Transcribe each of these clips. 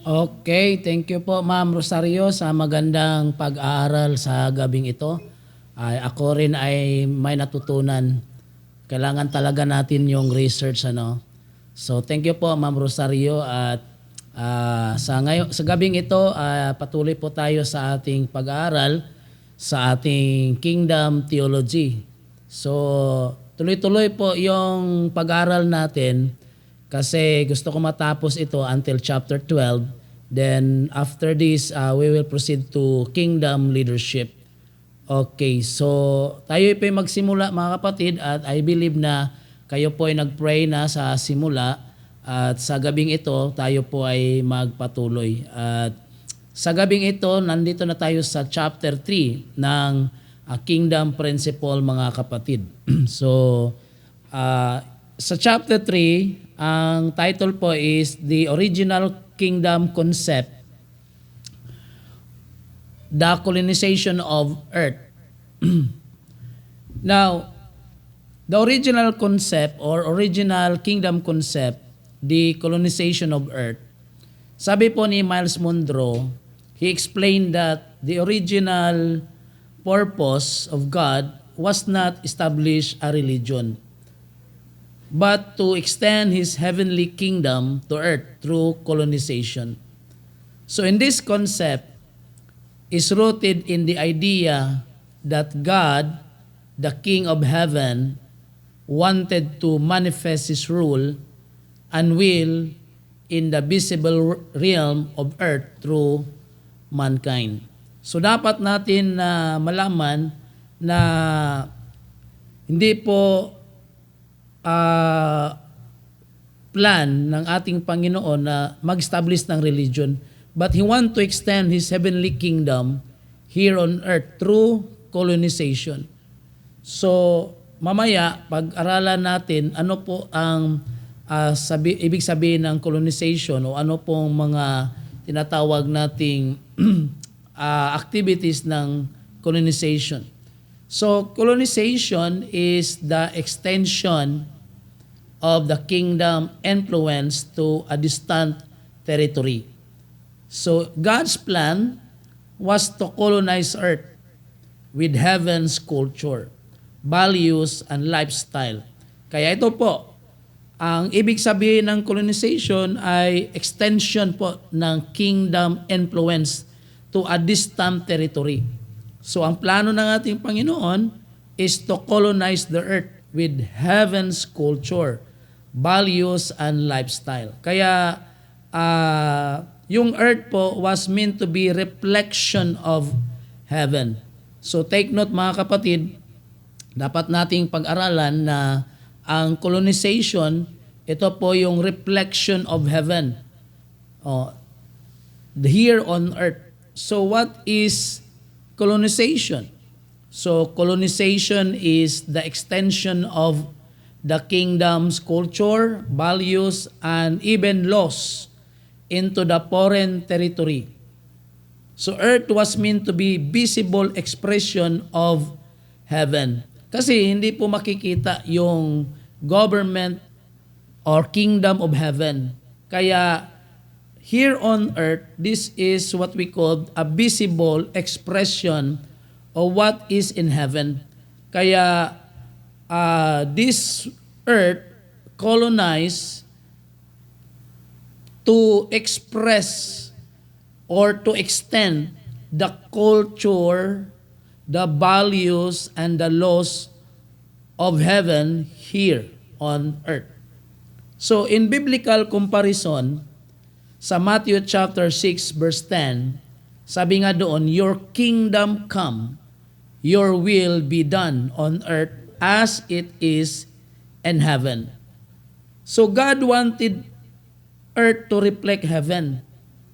Okay, thank you po Ma'am Rosario sa magandang pag-aaral sa gabing ito. Ako rin ay may natutunan. Kailangan talaga natin yung research ano. So thank you po Ma'am Rosario at sa gabing ito patuloy po tayo sa ating pag-aaral sa ating Kingdom Theology. So tuloy-tuloy po yung pag-aaral natin kasi gusto ko matapos ito until chapter 12. Then after this, we will proceed to kingdom leadership. Okay, so tayo po ay magsimula mga kapatid at I believe na kayo po ay nag-pray na sa simula at sa gabing ito tayo po ay magpatuloy. At sa gabing ito, nandito na tayo sa chapter 3 ng Kingdom Principle mga kapatid. So, sa chapter 3, ang title po is The Original Kingdom Concept, The Colonization of Earth. Now, the original concept or original kingdom concept, the colonization of Earth, sabi po ni Miles Monroe, he explained that the original purpose of God was not establish a religion, but to extend His heavenly kingdom to earth through colonization. So in this concept is rooted in the idea that God, the King of heaven, wanted to manifest His rule and will in the visible realm of earth through mankind. So dapat natin malaman na hindi po plan ng ating Panginoon na mag-establish ng religion, but He want to extend His heavenly kingdom here on earth through colonization. So, mamaya, pag-aralan natin ano po ang ibig sabihin ng colonization o ano pong mga tinatawag nating activities ng colonization. So, colonization is the extension of the kingdom influence to a distant territory. So, God's plan was to colonize earth with heaven's culture, values, and lifestyle. Kaya ito po, ang ibig sabihin ng colonization ay extension po ng kingdom influence to a distant territory. So ang plano ng ating Panginoon is to colonize the earth with heaven's culture, values, and lifestyle. Kaya yung earth po was meant to be reflection of heaven. So take note mga kapatid, dapat nating pag-aralan na ang colonization, ito po yung reflection of heaven here on earth. So what is colonization? So colonization is the extension of the kingdom's culture, values, and even laws into the foreign territory. So earth was meant to be visible expression of heaven. Kasi hindi po makikita yung government or kingdom of heaven. Kaya here on earth, this is what we call a visible expression of what is in heaven. Kaya this earth colonized to express or to extend the culture, the values, and the laws of heaven here on earth. So in biblical comparison, sa Matthew chapter 6 verse 10, sabi nga doon, your kingdom come, your will be done on earth as it is in heaven. So God wanted earth to reflect heaven.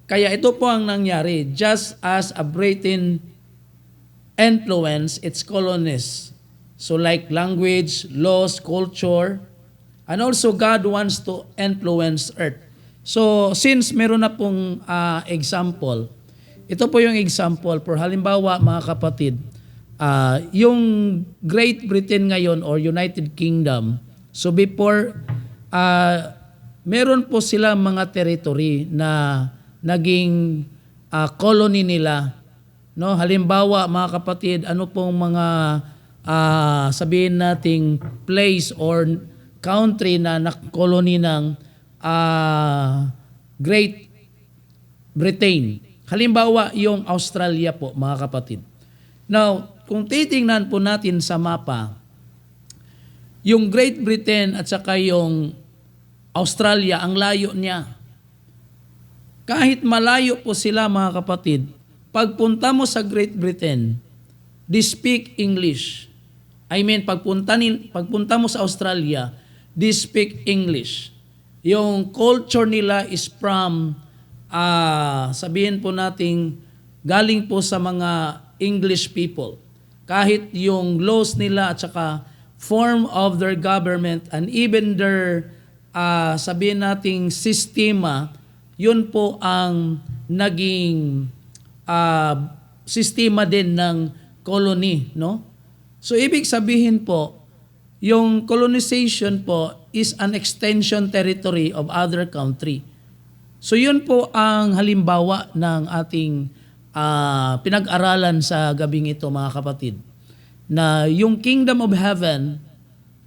Kaya ito po ang nangyari, just as a Britain influence its colonies. So like language, laws, culture, and also God wants to influence earth. So since meron na pong example, ito po yung example for halimbawa mga kapatid, yung Great Britain ngayon or United Kingdom, so before meron po sila mga territory na naging colony nila. No, halimbawa mga kapatid, ano pong mga sabihin nating place or country na colony ng Great Britain. Halimbawa, yung Australia po, mga kapatid. Now, kung titingnan po natin sa mapa, yung Great Britain at saka yung Australia, ang layo niya. Kahit malayo po sila, mga kapatid, pagpunta mo sa Great Britain, they speak English. I mean, pagpunta mo sa Australia, they speak English. Yung culture nila is from, sabihin po nating, galing po sa mga English people. Kahit yung laws nila at saka form of their government and even their, sabihin nating, sistema, yun po ang naging sistema din ng colony, no? So ibig sabihin po, yung colonization po is an extension territory of other country. So yun po ang halimbawa ng ating pinag-aralan sa gabing ito, mga kapatid, na yung kingdom of heaven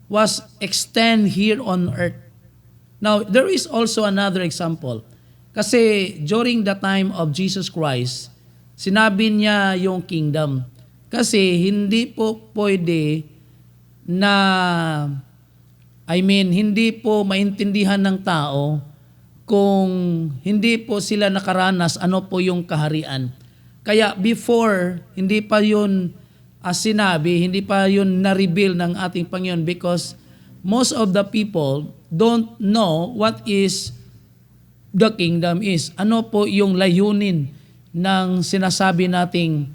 was extend here on earth. Now, there is also another example. Kasi during the time of Jesus Christ, sinabi niya yung kingdom. Kasi hindi po pwede na, hindi po maintindihan ng tao kung hindi po sila nakaranas ano po yung kaharian. Kaya before, hindi pa yun sinabi, hindi pa yun na-reveal ng ating Panginoon because most of the people don't know what is the kingdom is. Ano po yung layunin ng sinasabi nating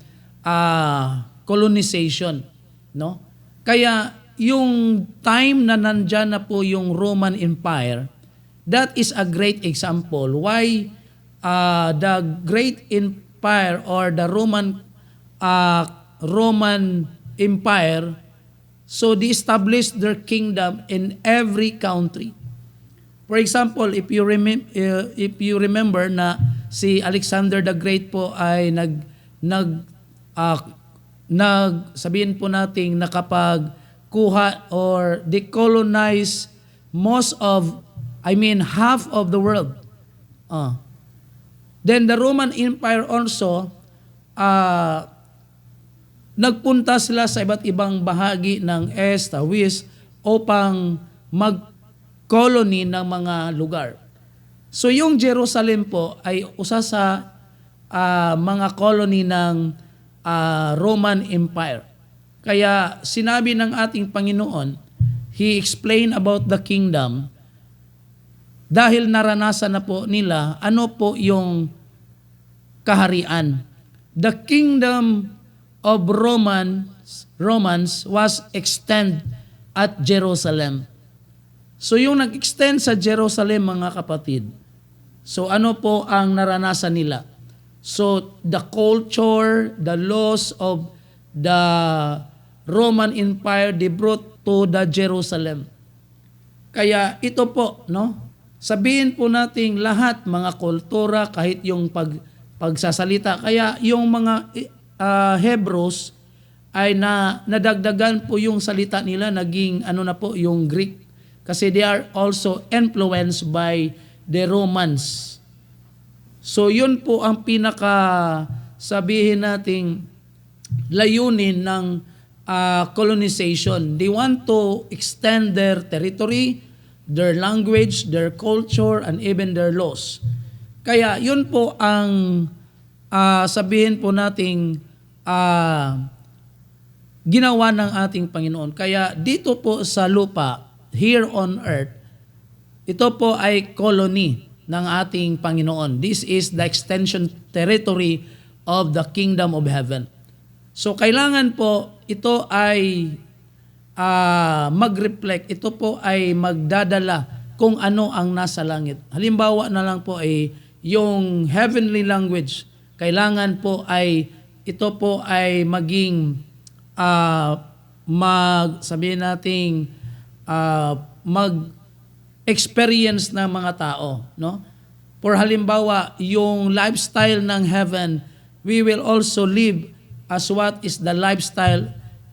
colonization, no? Kaya yung time na nandyan na po yung Roman Empire, that is a great example why the great empire or the Roman Empire, so they established their kingdom in every country. For example, if you remember na si Alexander the Great po ay sabihin po nating nakapagkuha or decolonize half of the world. Then the Roman Empire also nagpunta sila sa iba't ibang bahagi ng East, West upang colony ng mga lugar. So yung Jerusalem po ay usa sa mga colony ng Roman Empire. Kaya sinabi ng ating Panginoon, He explained about the kingdom dahil naranasan na po nila ano po yung kaharian. The kingdom of Romans was extended at Jerusalem. So yung nag-extend sa Jerusalem, mga kapatid, so ano po ang naranasan nila? So the culture, the laws of the Roman Empire, they brought to the Jerusalem. Kaya ito po, no? Sabihin po nating lahat, mga kultura, kahit yung pagsasalita, kaya yung mga Hebrews ay nadagdagan po yung salita nila, naging yung Greek. Kasi they are also influenced by the Romans. So yun po ang sabihin nating layunin ng colonization. They want to extend their territory, their language, their culture, and even their laws. Kaya yun po ang sabihin po nating ginawa ng ating Panginoon. Kaya dito po sa lupa, here on earth, ito po ay colony ng ating Panginoon. This is the extension territory of the kingdom of heaven. So kailangan po ito ay mag-reflect, ito po ay magdadala kung ano ang nasa langit. Halimbawa na lang po ay yung heavenly language, kailangan po ay ito po ay maging sabihin nating mag-experience ng mga tao, no? For halimbawa, yung lifestyle ng heaven, we will also live as what is the lifestyle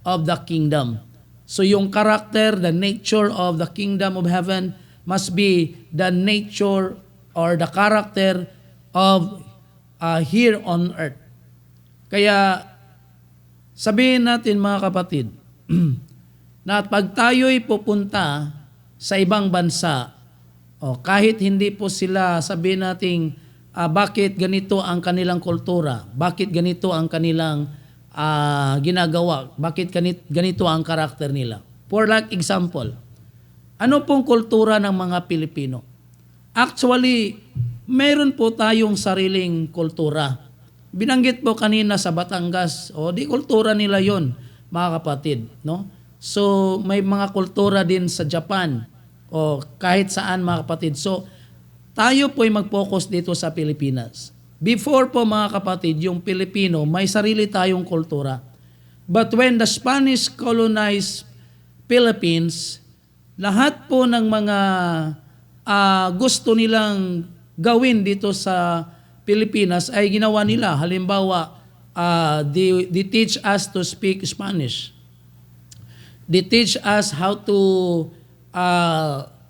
of the kingdom. So yung character, the nature of the kingdom of heaven must be the nature or the character of here on earth. Kaya sabihin natin mga kapatid, na pag tayo'y pupunta sa ibang bansa, kahit hindi po sila sabihin natin bakit ganito ang kanilang kultura, bakit ganito ang kanilang ginagawa, bakit ganito ang karakter nila. For like example, ano pong kultura ng mga Pilipino? Actually, meron po tayong sariling kultura. Binanggit po kanina sa Batangas, di kultura nila yon, mga kapatid. No? So, may mga kultura din sa Japan, kahit saan mga kapatid. So, tayo po ay mag-focus dito sa Pilipinas. Before po mga kapatid, yung Pilipino, may sarili tayong kultura. But when the Spanish colonized Philippines, lahat po ng mga gusto nilang gawin dito sa Pilipinas ay ginawa nila. Halimbawa, they teach us to speak Spanish. They teach us how to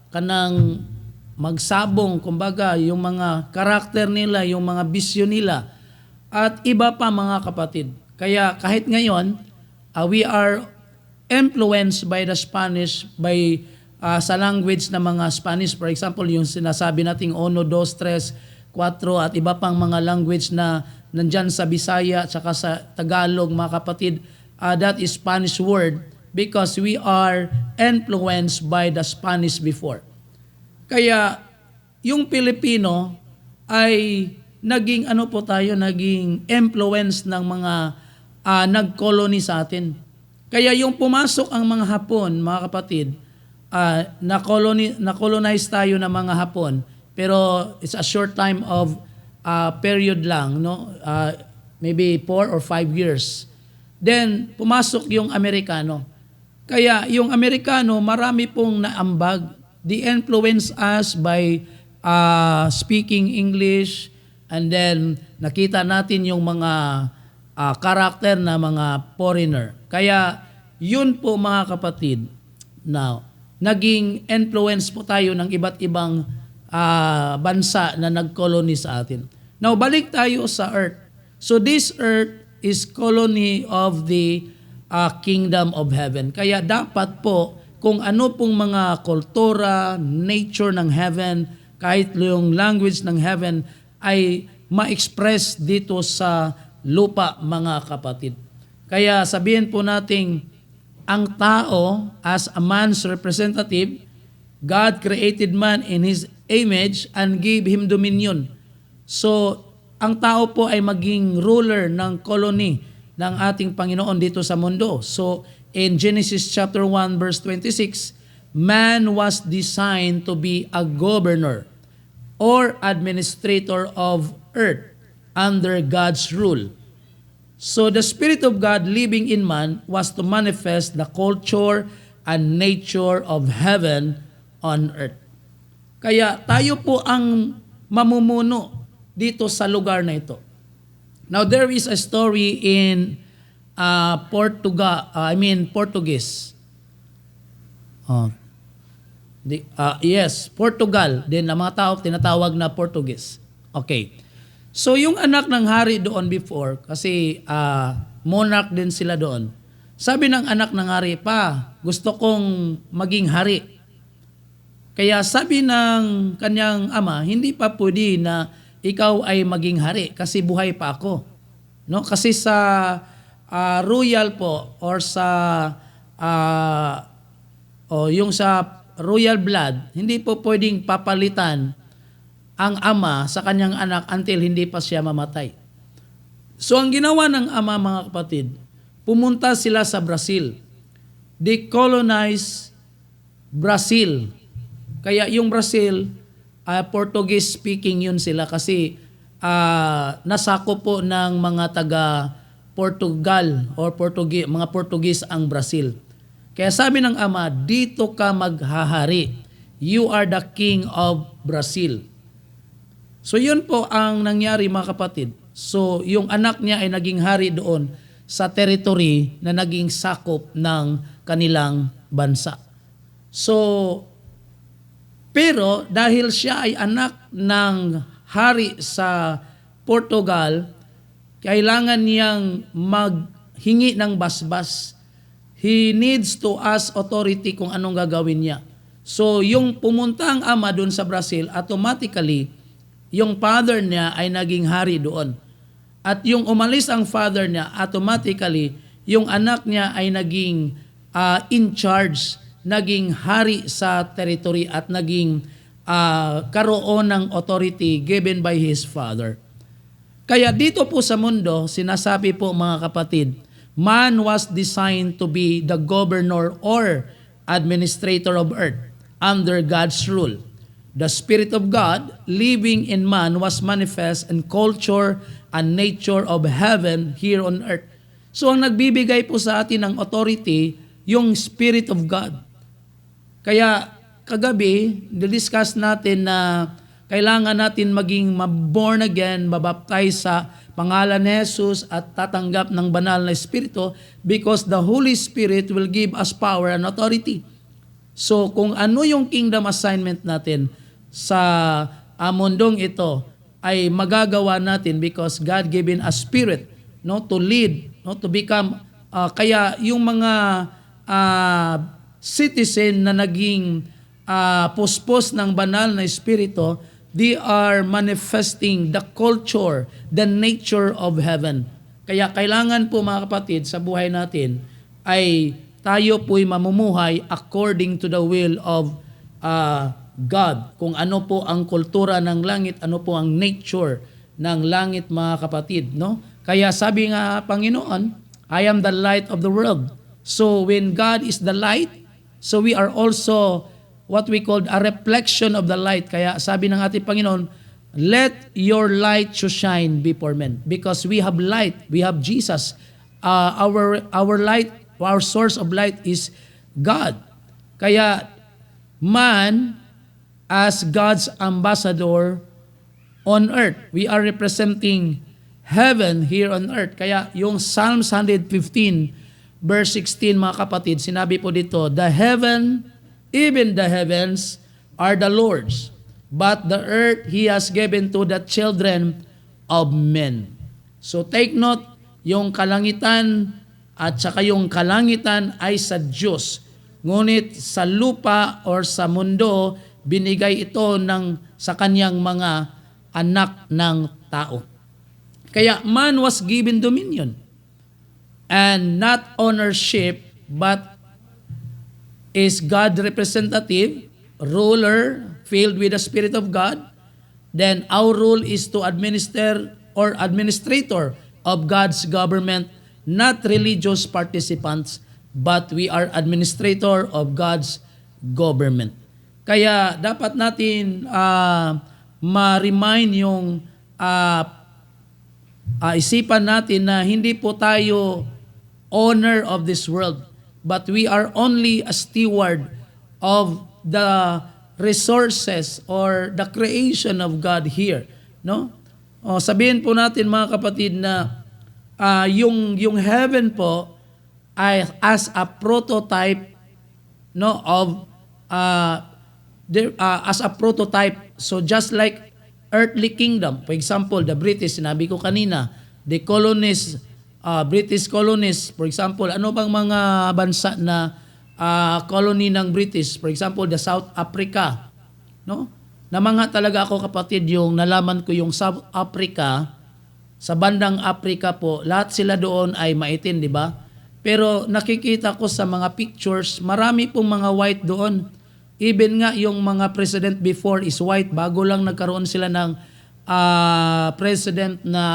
kanang magsabong, kumbaga, yung mga karakter nila, yung mga bisyo nila, at iba pa mga kapatid. Kaya kahit ngayon, we are influenced by the Spanish, sa language na mga Spanish. For example, yung sinasabi nating 1, 2, 3, 4 at iba pang mga language na nandyan sa Bisaya at saka sa Tagalog, mga kapatid, that is Spanish word because we are influenced by the Spanish before. Kaya yung Pilipino ay naging naging influence ng mga nag-colony sa atin. Kaya yung pumasok ang mga Hapon, mga kapatid, na-colonize tayo ng mga Hapon, pero it's a short time of period lang, no? Maybe 4 or 5 years. Then pumasok yung Amerikano. Kaya yung Amerikano, marami pong naambag. They influence us by speaking English, and then nakita natin yung mga karakter na mga foreigner. Kaya yun po mga kapatid, now, naging influence po tayo ng iba't ibang bansa na nag-colony sa atin. Now, balik tayo sa earth. So this earth is colony of the kingdom of heaven. Kaya dapat po, kung ano pong mga kultura, nature ng heaven, kahit yung language ng heaven, ay ma-express dito sa lupa, mga kapatid. Kaya sabihin po nating, ang tao as a man's representative, God created man in His image and gave him dominion. So, ang tao po ay maging ruler ng colony ng ating Panginoon dito sa mundo. So, in Genesis chapter 1 verse 26, man was designed to be a governor or administrator of earth under God's rule. So the Spirit of God living in man was to manifest the culture and nature of heaven on earth. Kaya tayo po ang mamumuno dito sa lugar na ito. Now there is a story in Portuguese. Portugal. Then ang mga tao tinatawag na Portuguese. Okay. So yung anak ng hari doon before, kasi monarch din sila doon. Sabi ng anak ng hari, pa, gusto kong maging hari. Kaya sabi ng kanyang ama, hindi pa pwede na ikaw ay maging hari kasi buhay pa ako. No? Kasi sa royal po or sa yung sa royal blood, hindi po pwedeng papalitan ang ama sa kanyang anak until hindi pa siya mamatay. So ang ginawa ng ama, mga kapatid, pumunta sila sa Brazil. They colonized Brazil. Kaya yung Brazil, Portuguese speaking yun sila kasi nasako po ng mga taga Portugal or mga Portuguese ang Brazil. Kaya sabi ng ama, dito ka maghahari. You are the king of Brazil. So yun po ang nangyari mga kapatid. So yung anak niya ay naging hari doon sa territory na naging sakop ng kanilang bansa. So, pero dahil siya ay anak ng hari sa Portugal, kailangan niyang maghingi ng basbas. He needs to ask authority kung anong gagawin niya. So, yung pumunta ang ama doon sa Brazil, automatically, yung father niya ay naging hari doon. At yung umalis ang father niya, automatically, yung anak niya ay naging in charge, naging hari sa territory at naging karoon ng authority given by his father. Kaya dito po sa mundo, sinasabi po mga kapatid, man was designed to be the governor or administrator of earth under God's rule. The Spirit of God living in man was manifest in culture and nature of heaven here on earth. So ang nagbibigay po sa atin ng authority, yung Spirit of God. Kaya kagabi, discuss natin na kailangan natin maging born again, mabaptize sa pangalan ni Jesus at tatanggap ng banal na Espiritu because the Holy Spirit will give us power and authority. So kung ano yung kingdom assignment natin sa mundong ito ay magagawa natin because God given us spirit, no, to lead, no, to become kaya yung mga citizen na naging puspos ng banal na espiritu, they are manifesting the culture, the nature of heaven. Kaya kailangan po mga kapatid sa buhay natin ay tayo po'y mamumuhay according to the will of God. Kung ano po ang kultura ng langit, ano po ang nature ng langit mga kapatid, no? Kaya sabi nga Panginoon, I am the light of the world. So when God is the light, so we are also what we call a reflection of the light. Kaya sabi ng ating Panginoon, let your light to shine before men. Because we have light, we have Jesus. Our light, our source of light is God. Kaya man, as God's ambassador on earth, we are representing heaven here on earth. Kaya yung Psalms 115 verse 16 mga kapatid, sinabi po dito, the heaven, even the heavens are the Lord's, but the earth He has given to the children of men. So take note, yung kalangitan at saka yung kalangitan ay sa Diyos. Ngunit sa lupa or sa mundo, binigay ito sa kanyang mga anak ng tao. Kaya man was given dominion and not ownership, but is God representative, ruler, filled with the Spirit of God. Then our role is to administer or administrator of God's government, not religious participants, but we are administrator of God's government. Kaya dapat natin ma-remind yung isipan natin na hindi po tayo owner of this world, but we are only a steward of the resources or the creation of God here, no? Sabihin po natin mga kapatid na yung heaven po ay as a prototype, no, of as a prototype. So just like earthly kingdom, for example, the British, sinabi ko kanina, the colonists, British colonists, for example, ano bang mga bansa na colony ng British? For example, the South Africa, no? Namangha talaga ako kapatid yung nalaman ko yung South Africa, sa bandang Africa po, lahat sila doon ay maitim, di ba? Pero nakikita ko sa mga pictures, marami pong mga white doon. Even nga yung mga president before is white, bago lang nagkaroon sila ng president na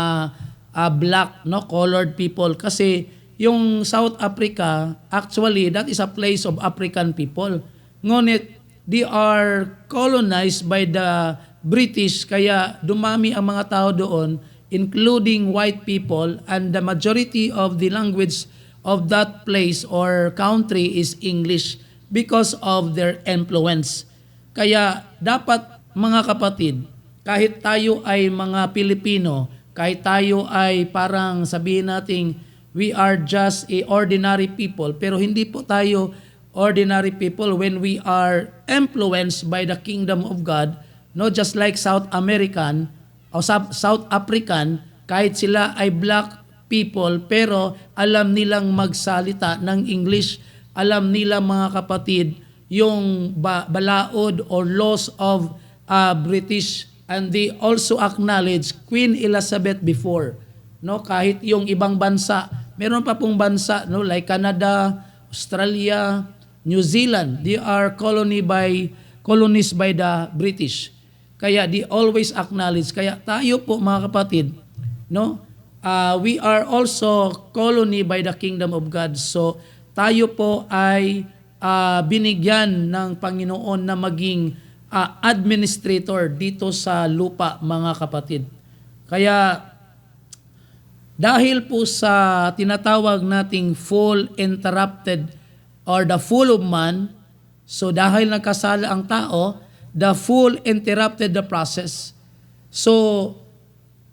black, no, colored people. Kasi yung South Africa, actually, that is a place of African people. Ngunit, they are colonized by the British, kaya dumami ang mga tao doon, including white people, and the majority of the language of that place or country is English because of their influence. Kaya dapat mga kapatid, kahit tayo ay mga Pilipino, kahit tayo ay parang sabihin nating we are just a ordinary people, pero hindi po tayo ordinary people when we are influenced by the kingdom of God, no, just like South American o South African, kahit sila ay black people, pero alam nilang magsalita ng English, alam nila mga kapatid, yung balaod or laws of British, and they also acknowledge Queen Elizabeth before, no, kahit yung ibang bansa, meron pa pong bansa, no, like Canada, Australia, New Zealand, they are colonized by the British. Kaya they always acknowledge. Kaya tayo po mga kapatid, no, we are also colony by the kingdom of God. So tayo po ay binigyan ng Panginoon na maging administrator dito sa lupa, mga kapatid. Kaya dahil po sa tinatawag nating full interrupted or the fall of man, so dahil nagkasala ang tao, the full interrupted the process. So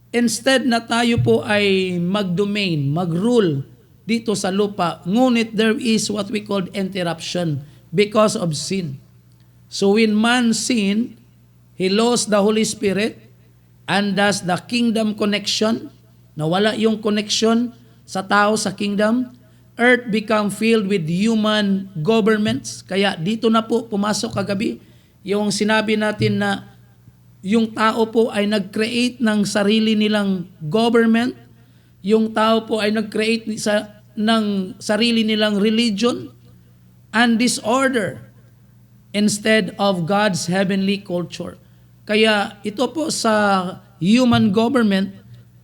instead na tayo po ay mag-domain, mag-rule dito sa lupa, ngunit there is what we call interruption because of sin. So when man sinned, he lost the Holy Spirit, and thus the kingdom connection, nawala yung connection sa tao sa kingdom, earth become filled with human governments. Kaya dito na po pumasok kagabi yung sinabi natin na yung tao po ay nag-create ng sarili nilang government, yung tao po ay nag-create ng sarili nilang religion and disorder instead of God's heavenly culture. Kaya ito po sa human government,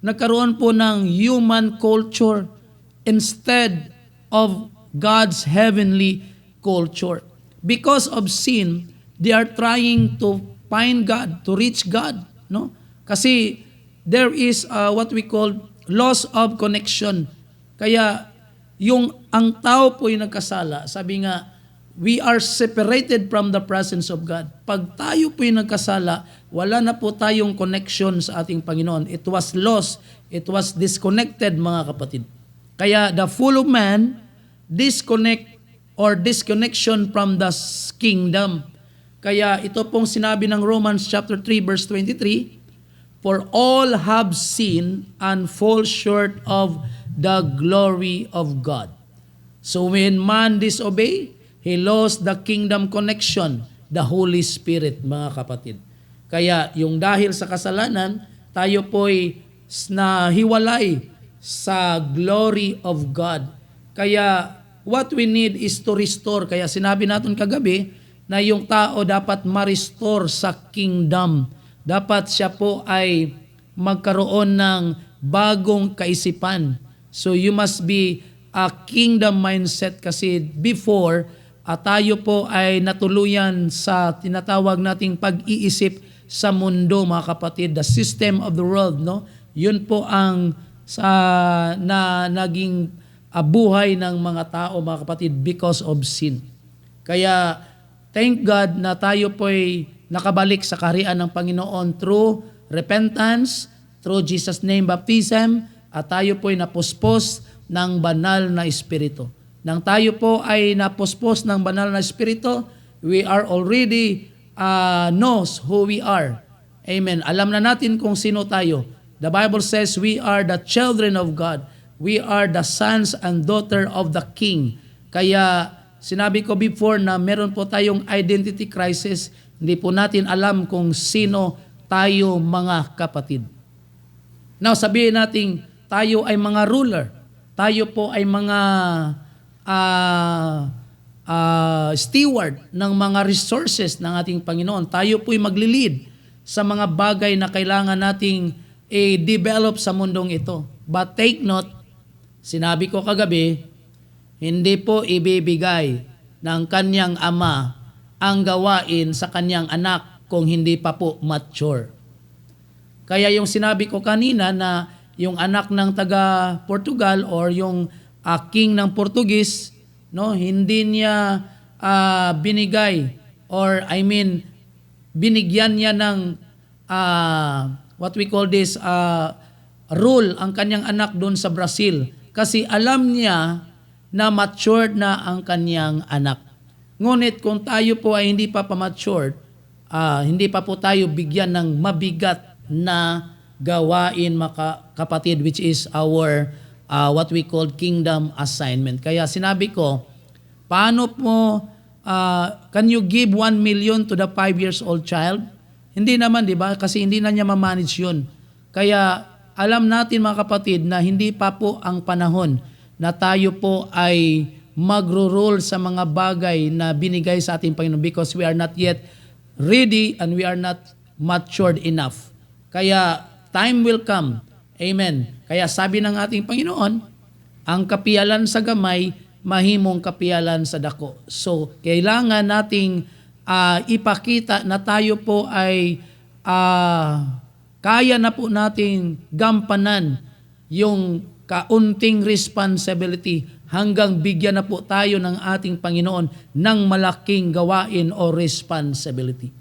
nagkaroon po ng human culture instead of God's heavenly culture. Because of sin, they are trying to find God, to reach God, no? Kasi there is what we call loss of connection. Kaya ang tao po ay nagkasala, sabi nga, we are separated from the presence of God. Pag tayo po ay nagkasala, wala na po tayong connection sa ating Panginoon. It was lost, it was disconnected, mga kapatid. Kaya the fall of man, disconnection from the kingdom. Kaya ito pong sinabi ng Romans chapter 3 verse 23, for all have sinned and fall short of the glory of God. So when man disobey, he lost the kingdom connection, the Holy Spirit, mga kapatid. Kaya yung dahil sa kasalanan, tayo po'y nahiwalay sa glory of God. Kaya what we need is to restore. Kaya sinabi natin kagabi na yung tao dapat ma-restore sa kingdom. Dapat siya po ay magkaroon ng bagong kaisipan. So you must be a kingdom mindset kasi before, tayo po ay natuluyan sa tinatawag nating pag-iisip sa mundo, mga kapatid, the system of the world, no? Yun po ang naging buhay ng mga tao, mga kapatid, because of sin. Kaya thank God na tayo po ay nakabalik sa kaharian ng Panginoon through repentance, through Jesus' name baptism, at tayo po ay napuspos ng banal na Espiritu. Nang tayo po ay napuspos ng banal na Espiritu, we are already knows who we are. Amen. Alam na natin kung sino tayo. The Bible says we are the children of God. We are the sons and daughter of the King. Kaya sinabi ko before na meron po tayong identity crisis. Hindi po natin alam kung sino tayo, mga kapatid. Now sabihin natin tayo ay mga ruler. Tayo po ay mga steward ng mga resources ng ating Panginoon. Tayo po'y maglilid sa mga bagay na kailangan nating i-develop sa mundong ito. But take note, sinabi ko kagabi, hindi po ibibigay ng kanyang ama ang gawain sa kanyang anak kung hindi pa po mature. Kaya yung sinabi ko kanina na yung anak ng taga Portugal or yung king ng Portugis, no, hindi niya binigay or binigyan niya ng what we call this, rule ang kanyang anak doon sa Brazil. Kasi alam niya na matured na ang kanyang anak. Ngunit kung tayo po ay hindi pa matured, hindi pa po tayo bigyan ng mabigat na gawain, mga kapatid, which is our what we call kingdom assignment. Kaya sinabi ko, paano po, can you give 1 million to the 5 years old child? Hindi naman, di ba? Kasi hindi na niya ma-manage yun. Kaya alam natin, mga kapatid, na hindi pa po ang panahon na tayo po ay magro-rule sa mga bagay na binigay sa ating Panginoon because we are not yet ready and we are not matured enough. Kaya time will come. Amen. Kaya sabi ng ating Panginoon, ang kapiyalan sa gamay, mahimong kapiyalan sa dako. So, kailangan nating ipakita na tayo po ay kaya na po nating gampanan yung kaunting responsibility hanggang bigyan na po tayo ng ating Panginoon ng malaking gawain o responsibility.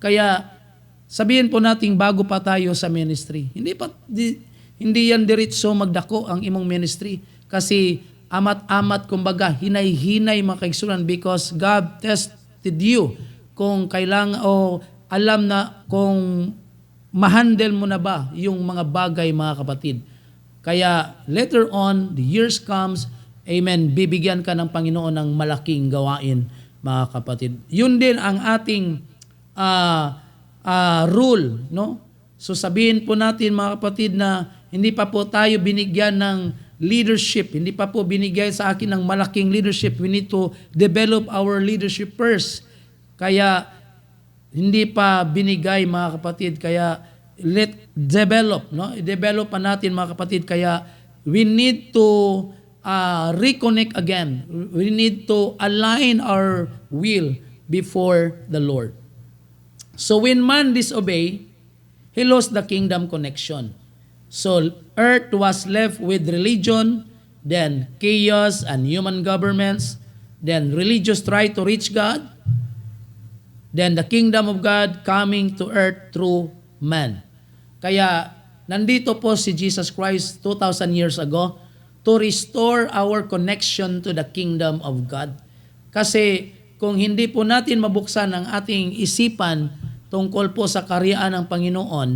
Kaya sabihin po natin bago pa tayo sa ministry, hindi yan diretso magdako ang imong ministry kasi amat-amat kumbaga hinay-hinay mga kaigsunan because God tested you kung kailangan o alam na kung ma-handle mo na ba yung mga bagay, mga kapatid. Kaya later on, the years comes, amen, bibigyan ka ng Panginoon ng malaking gawain, mga kapatid. Yun din ang ating rule, no? So sabihin po natin, mga kapatid, na hindi pa po tayo binigyan ng leadership, hindi pa po binigay sa akin ng malaking leadership. We need to develop our leadership first. Kaya hindi pa binigay, mga kapatid, kaya develop, no? I-develop pa natin, mga kapatid, kaya we need to reconnect again. We need to align our will before the Lord. So when man disobey, he lost the kingdom connection. So earth was left with religion, then chaos and human governments, then religious try to reach God, then the kingdom of God coming to earth through man. Kaya nandito po si Jesus Christ 2,000 years ago to restore our connection to the kingdom of God. Kasi kung hindi po natin mabuksan ang ating isipan tungkol po sa karyaan ng Panginoon,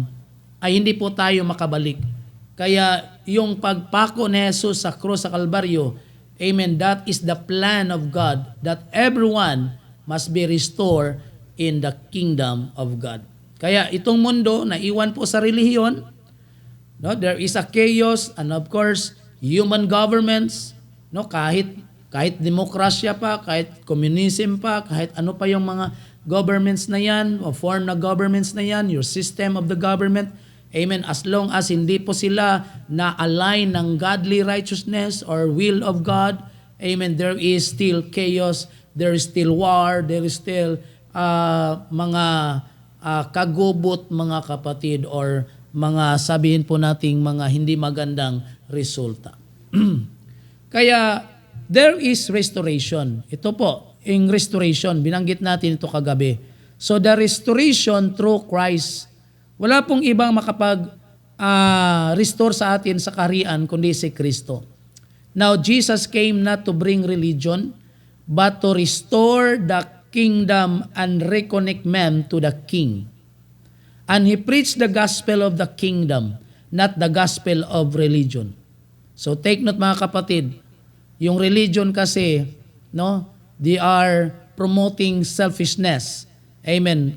ay hindi po tayo makabalik. Kaya yung pagpako ni Jesus sa krus sa Kalbaryo, amen, that is the plan of God that everyone must be restored in the kingdom of God. Kaya itong mundo na iwan po sa relihiyon, no, there is a chaos and of course human governments, no, kahit demokrasya pa, kahit communism pa, kahit ano pa yung mga governments na yan, o form na governments na yan, your system of the government, amen, as long as hindi po sila na-align ng godly righteousness or will of God, amen, there is still chaos, there is still war, there is still mga kagubot, mga kapatid, or mga sabihin po nating mga hindi magandang resulta. Kaya there is restoration. Ito po, in restoration, binanggit natin ito kagabi. So the restoration through Christ, wala pong ibang makapag-restore sa atin sa kaharian kundi si Kristo. Now, Jesus came not to bring religion, but to restore the kingdom and reconnect men to the King. And He preached the gospel of the kingdom, not the gospel of religion. So take note, mga kapatid, yung religion kasi, no, they are promoting selfishness. Amen.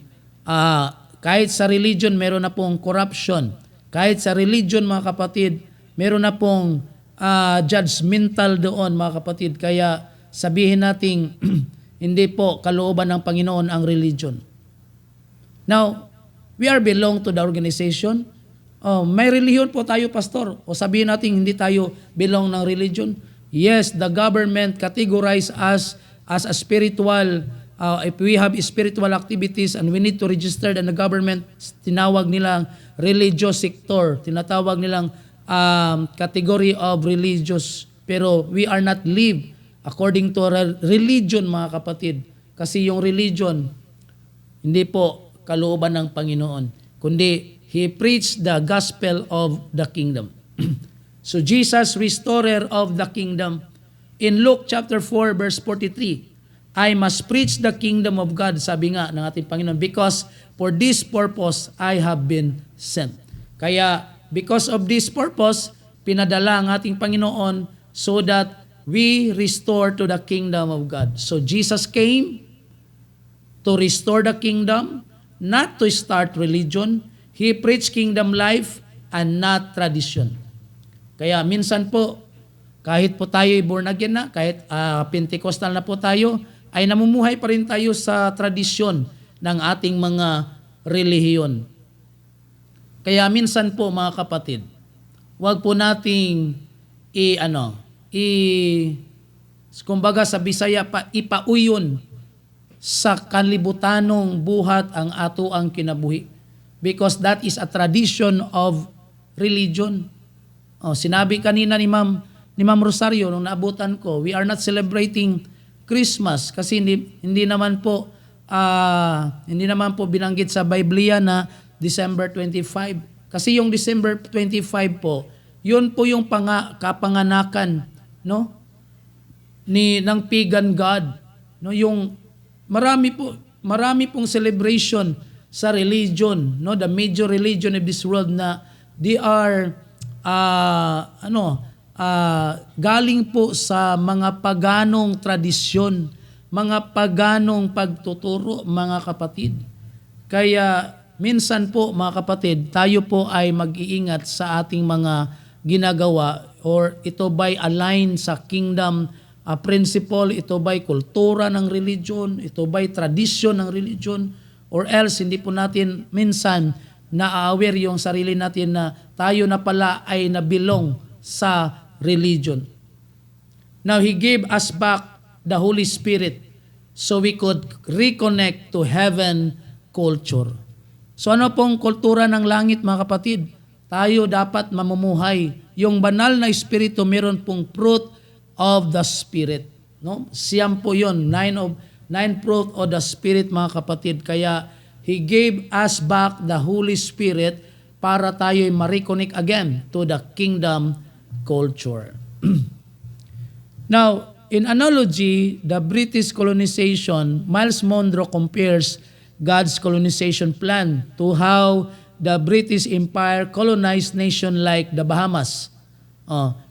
Kahit sa religion, meron na pong corruption. Kahit sa religion, mga kapatid, meron na pong judgmental doon, mga kapatid. Kaya sabihin nating hindi po kalooban ng Panginoon ang religion. Now, we are belong to the organization. May relihiyon po tayo, pastor. O sabihin natin hindi tayo belong ng religion. Yes, the government categorize us as a spiritual, if we have spiritual activities and we need to register in the government, tinawag nilang religious sector, tinatawag nilang category of religious. Pero we are not live according to religion, mga kapatid. Kasi yung religion, hindi po kalooban ng Panginoon. kundi He preached the gospel of the kingdom. So Jesus, restorer of the kingdom. In Luke chapter 4 verse 43, I must preach the kingdom of God, sabi nga ng ating Panginoon, because for this purpose I have been sent. Kaya because of this purpose, pinadala ang ating Panginoon so that we restore to the kingdom of God. So Jesus came to restore the kingdom, not to start religion. He preached kingdom life and not tradition. Kaya minsan po, kahit po tayo born again na, kahit Pentecostal na po tayo, ay namumuhay pa rin tayo sa tradisyon ng ating mga relihiyon. Kaya minsan po mga kapatid, wag po nating kumbaga sa Bisaya ipauyon sa kalibutanong buhat ang ato ang kinabuhi. Because that is a tradition of religion. Sinabi kanina ni Ma'am Rosario nung naabutan ko, we are not celebrating Christmas kasi hindi naman po binanggit sa Biblia na December 25. Kasi yung December 25 po, yun po yung kapanganakan, no? ng pagan god, no? Yung marami pong celebration sa religion, no? The major religion of this world na they are galing po sa mga paganong tradisyon, mga paganong pagtuturo, mga kapatid. Kaya minsan po mga kapatid, tayo po ay mag-iingat sa ating mga ginagawa, or ito ba'y align sa kingdom principle, ito ba'y kultura ng religion, ito ba'y tradisyon ng religion, or else hindi po natin minsan na-aware yung sarili natin na tayo na pala ay nabilong sa religion. Now, He gave us back the Holy Spirit so we could reconnect to heaven culture. So ano pong kultura ng langit mga kapatid? Tayo dapat mamumuhay. Yung banal na Espiritu, meron pong fruit of the Spirit. No? Siyam po yun, nine fruit of the Spirit mga kapatid. Kaya He gave us back the Holy Spirit para tayo'y ma-reconnect again to the kingdom culture. Now, in analogy, the British colonization, Miles Monroe compares God's colonization plan to how the British Empire colonized nation like the Bahamas.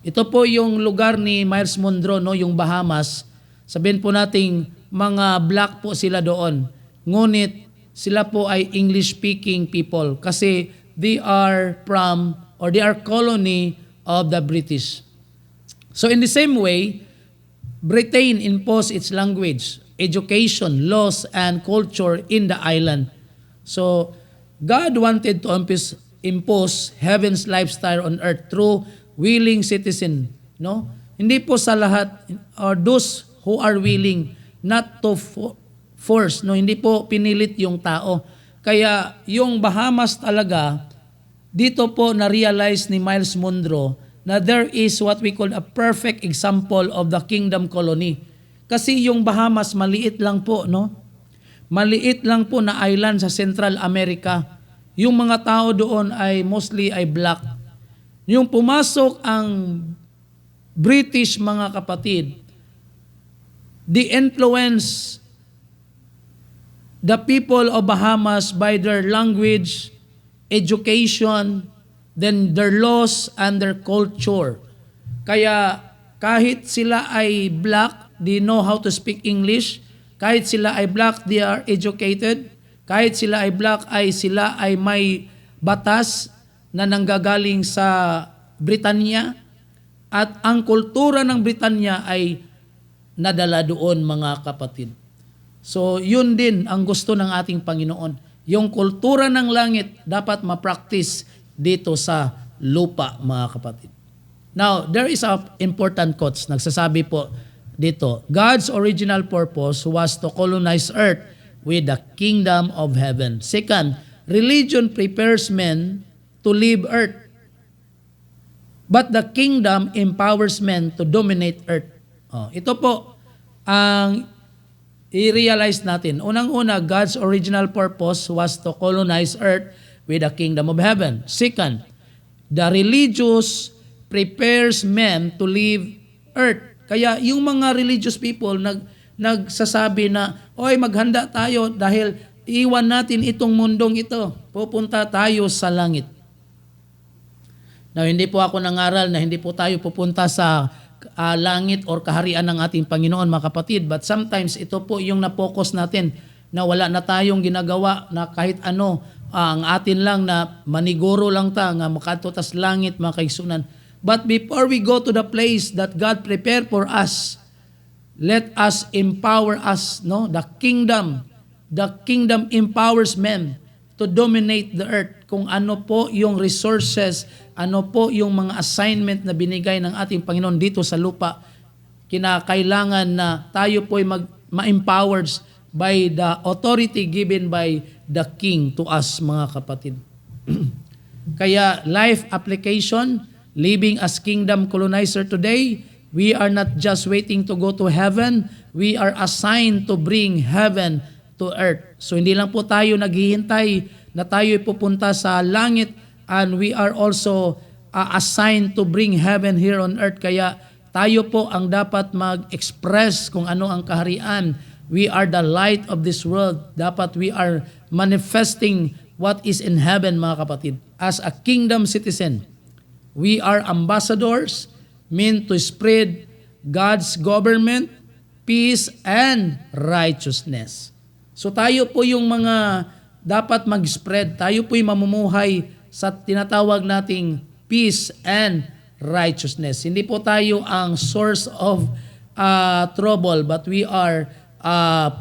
Ito po yung lugar ni Miles Monroe, no, yung Bahamas. Sabihin po nating mga black po sila doon. Ngunit sila po ay English-speaking people kasi they are colony of the British. So in the same way, Britain imposed its language, education, laws, and culture in the island. So God wanted to impose heaven's lifestyle on earth through willing citizen. No? Hindi po sa lahat, or those who are willing, not to force. No? Hindi po pinilit yung tao. Kaya yung Bahamas talaga, dito po na-realize ni Miles Monroe na there is what we call a perfect example of the kingdom colony. Kasi yung Bahamas, maliit lang po, no? Maliit lang po na island sa Central America. Yung mga tao doon ay mostly ay black. Yung pumasok ang British mga kapatid, the influence the people of Bahamas by their language, education, then their laws and their culture. Kaya kahit sila ay black, they know how to speak English. Kahit sila ay black, they are educated. Kahit sila ay black, sila ay may batas na nanggagaling sa Britanya. At ang kultura ng Britanya ay nadala doon mga kapatid. So yun din ang gusto ng ating Panginoon. Yung kultura ng langit dapat ma-practice dito sa lupa mga kapatid. Now, there is an important quote. Nagsasabi po dito, God's original purpose was to colonize earth with the kingdom of heaven. Second, religion prepares men to leave earth. But the kingdom empowers men to dominate earth. Ito po ang i-realize natin. Unang-una, God's original purpose was to colonize earth, with the kingdom of heaven. Second, the religious prepares men to leave earth. Kaya yung mga religious people nagsasabi na, oy, maghanda tayo dahil iwan natin itong mundong ito. Pupunta tayo sa langit. Now, hindi po ako nangaral na hindi po tayo pupunta sa langit or kaharian ng ating Panginoon, mga kapatid. But sometimes ito po yung na-focus natin na wala na tayong ginagawa na kahit ano, ang atin lang na maniguro lang ta, nga makatutas langit, mga kaigsunan. But before we go to the place that God prepared for us, let us empower us, no? The kingdom empowers men to dominate the earth. Kung ano po yung resources, ano po yung mga assignment na binigay ng ating Panginoon dito sa lupa, kinakailangan na tayo po ay ma-empowered by the authority given by the King to us, mga kapatid. Kaya life application, living as kingdom colonizer today, we are not just waiting to go to heaven, we are assigned to bring heaven to earth. So hindi lang po tayo naghihintay na tayo pupunta sa langit, and we are also assigned to bring heaven here on earth. Kaya tayo po ang dapat mag-express kung ano ang kaharian. We are the light of this world. Dapat we are manifesting what is in heaven, mga kapatid. As a kingdom citizen, we are ambassadors meant to spread God's government, peace, and righteousness. So tayo po yung mga dapat mag-spread. Tayo po yung mamumuhay sa tinatawag nating peace and righteousness. Hindi po tayo ang source of trouble, but we are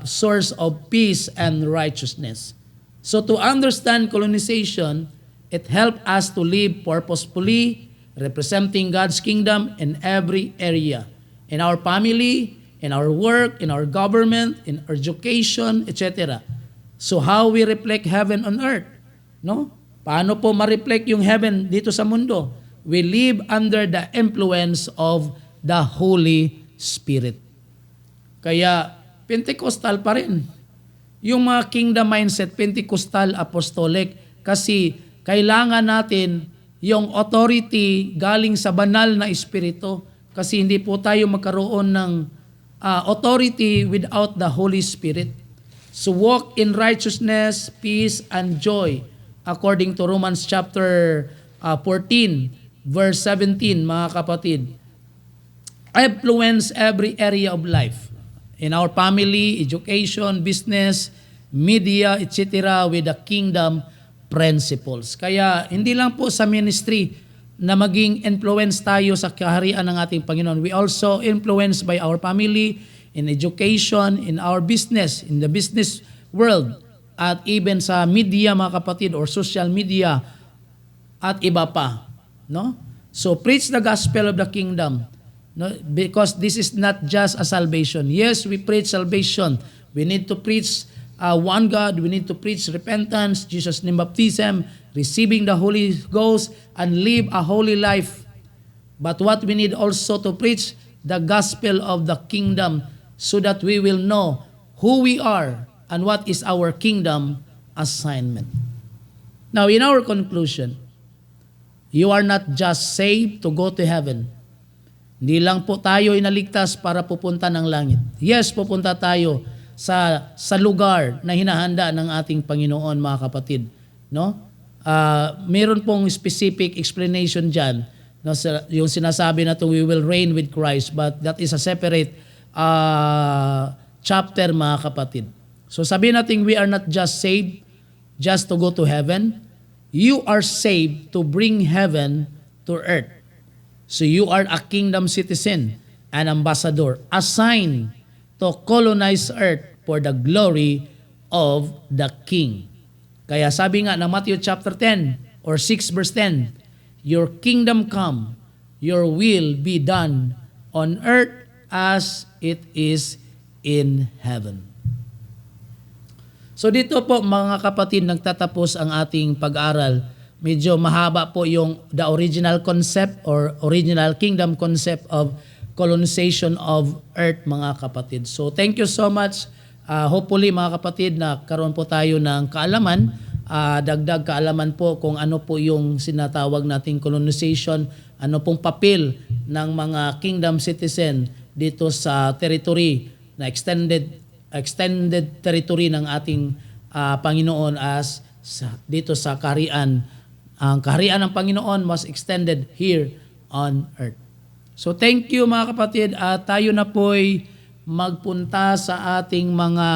source of peace and righteousness. So to understand colonization, it helps us to live purposefully, representing God's kingdom in every area. In our family, in our work, in our government, in our education, etc. So how we reflect heaven on earth? No? Paano po ma-reflect yung heaven dito sa mundo? We live under the influence of the Holy Spirit. Kaya Pentecostal pa rin. Yung mga kingdom mindset, Pentecostal, apostolic, kasi kailangan natin yung authority galing sa banal na espiritu, kasi hindi po tayo magkaroon ng authority without the Holy Spirit. So walk in righteousness, peace, and joy according to Romans chapter 14, verse 17, mga kapatid. Influence every area of life. In our family, education, business, media, etc. with the kingdom principles. Kaya hindi lang po sa ministry na maging influence tayo sa kaharian ng ating Panginoon. We also influenced by our family, in education, in our business, in the business world, at even sa media, mga kapatid, or social media, at iba pa. No? So preach the gospel of the kingdom. No, because this is not just a salvation. Yes, we preach salvation. We need to preach one God. We need to preach repentance, Jesus' name baptism, receiving the Holy Ghost, and live a holy life. But what we need also to preach the gospel of the kingdom, so that we will know who we are and what is our kingdom assignment. Now, in our conclusion, you are not just saved to go to heaven. Hindi lang po tayo inaligtas para pupunta ng langit. Yes, pupunta tayo sa lugar na hinahanda ng ating Panginoon, mga kapatid. No? Meron pong specific explanation dyan. No? Yung sinasabi na to, we will reign with Christ, but that is a separate chapter, mga kapatid. So sabihin natin, we are not just saved just to go to heaven. You are saved to bring heaven to earth. So you are a kingdom citizen, an ambassador, assigned to colonize earth for the glory of the King. Kaya sabi nga ng Matthew chapter 10 or 6 verse 10, your kingdom come, your will be done on earth as it is in heaven. So dito po, mga kapatid, nagtatapos ang ating pag-aaral. Medyo mahaba po yung the original concept or original kingdom concept of colonization of earth, mga kapatid. So thank you so much. Hopefully, mga kapatid, na karoon po tayo ng kaalaman dagdag kaalaman po kung ano po yung sinatawag nating colonization, ano pong papel ng mga kingdom citizen dito sa territory na extended territory ng ating Panginoon dito sa kaharian. Ang kaharian ng Panginoon was extended here on earth. So thank you mga kapatid. Tayo na po'y magpunta sa ating mga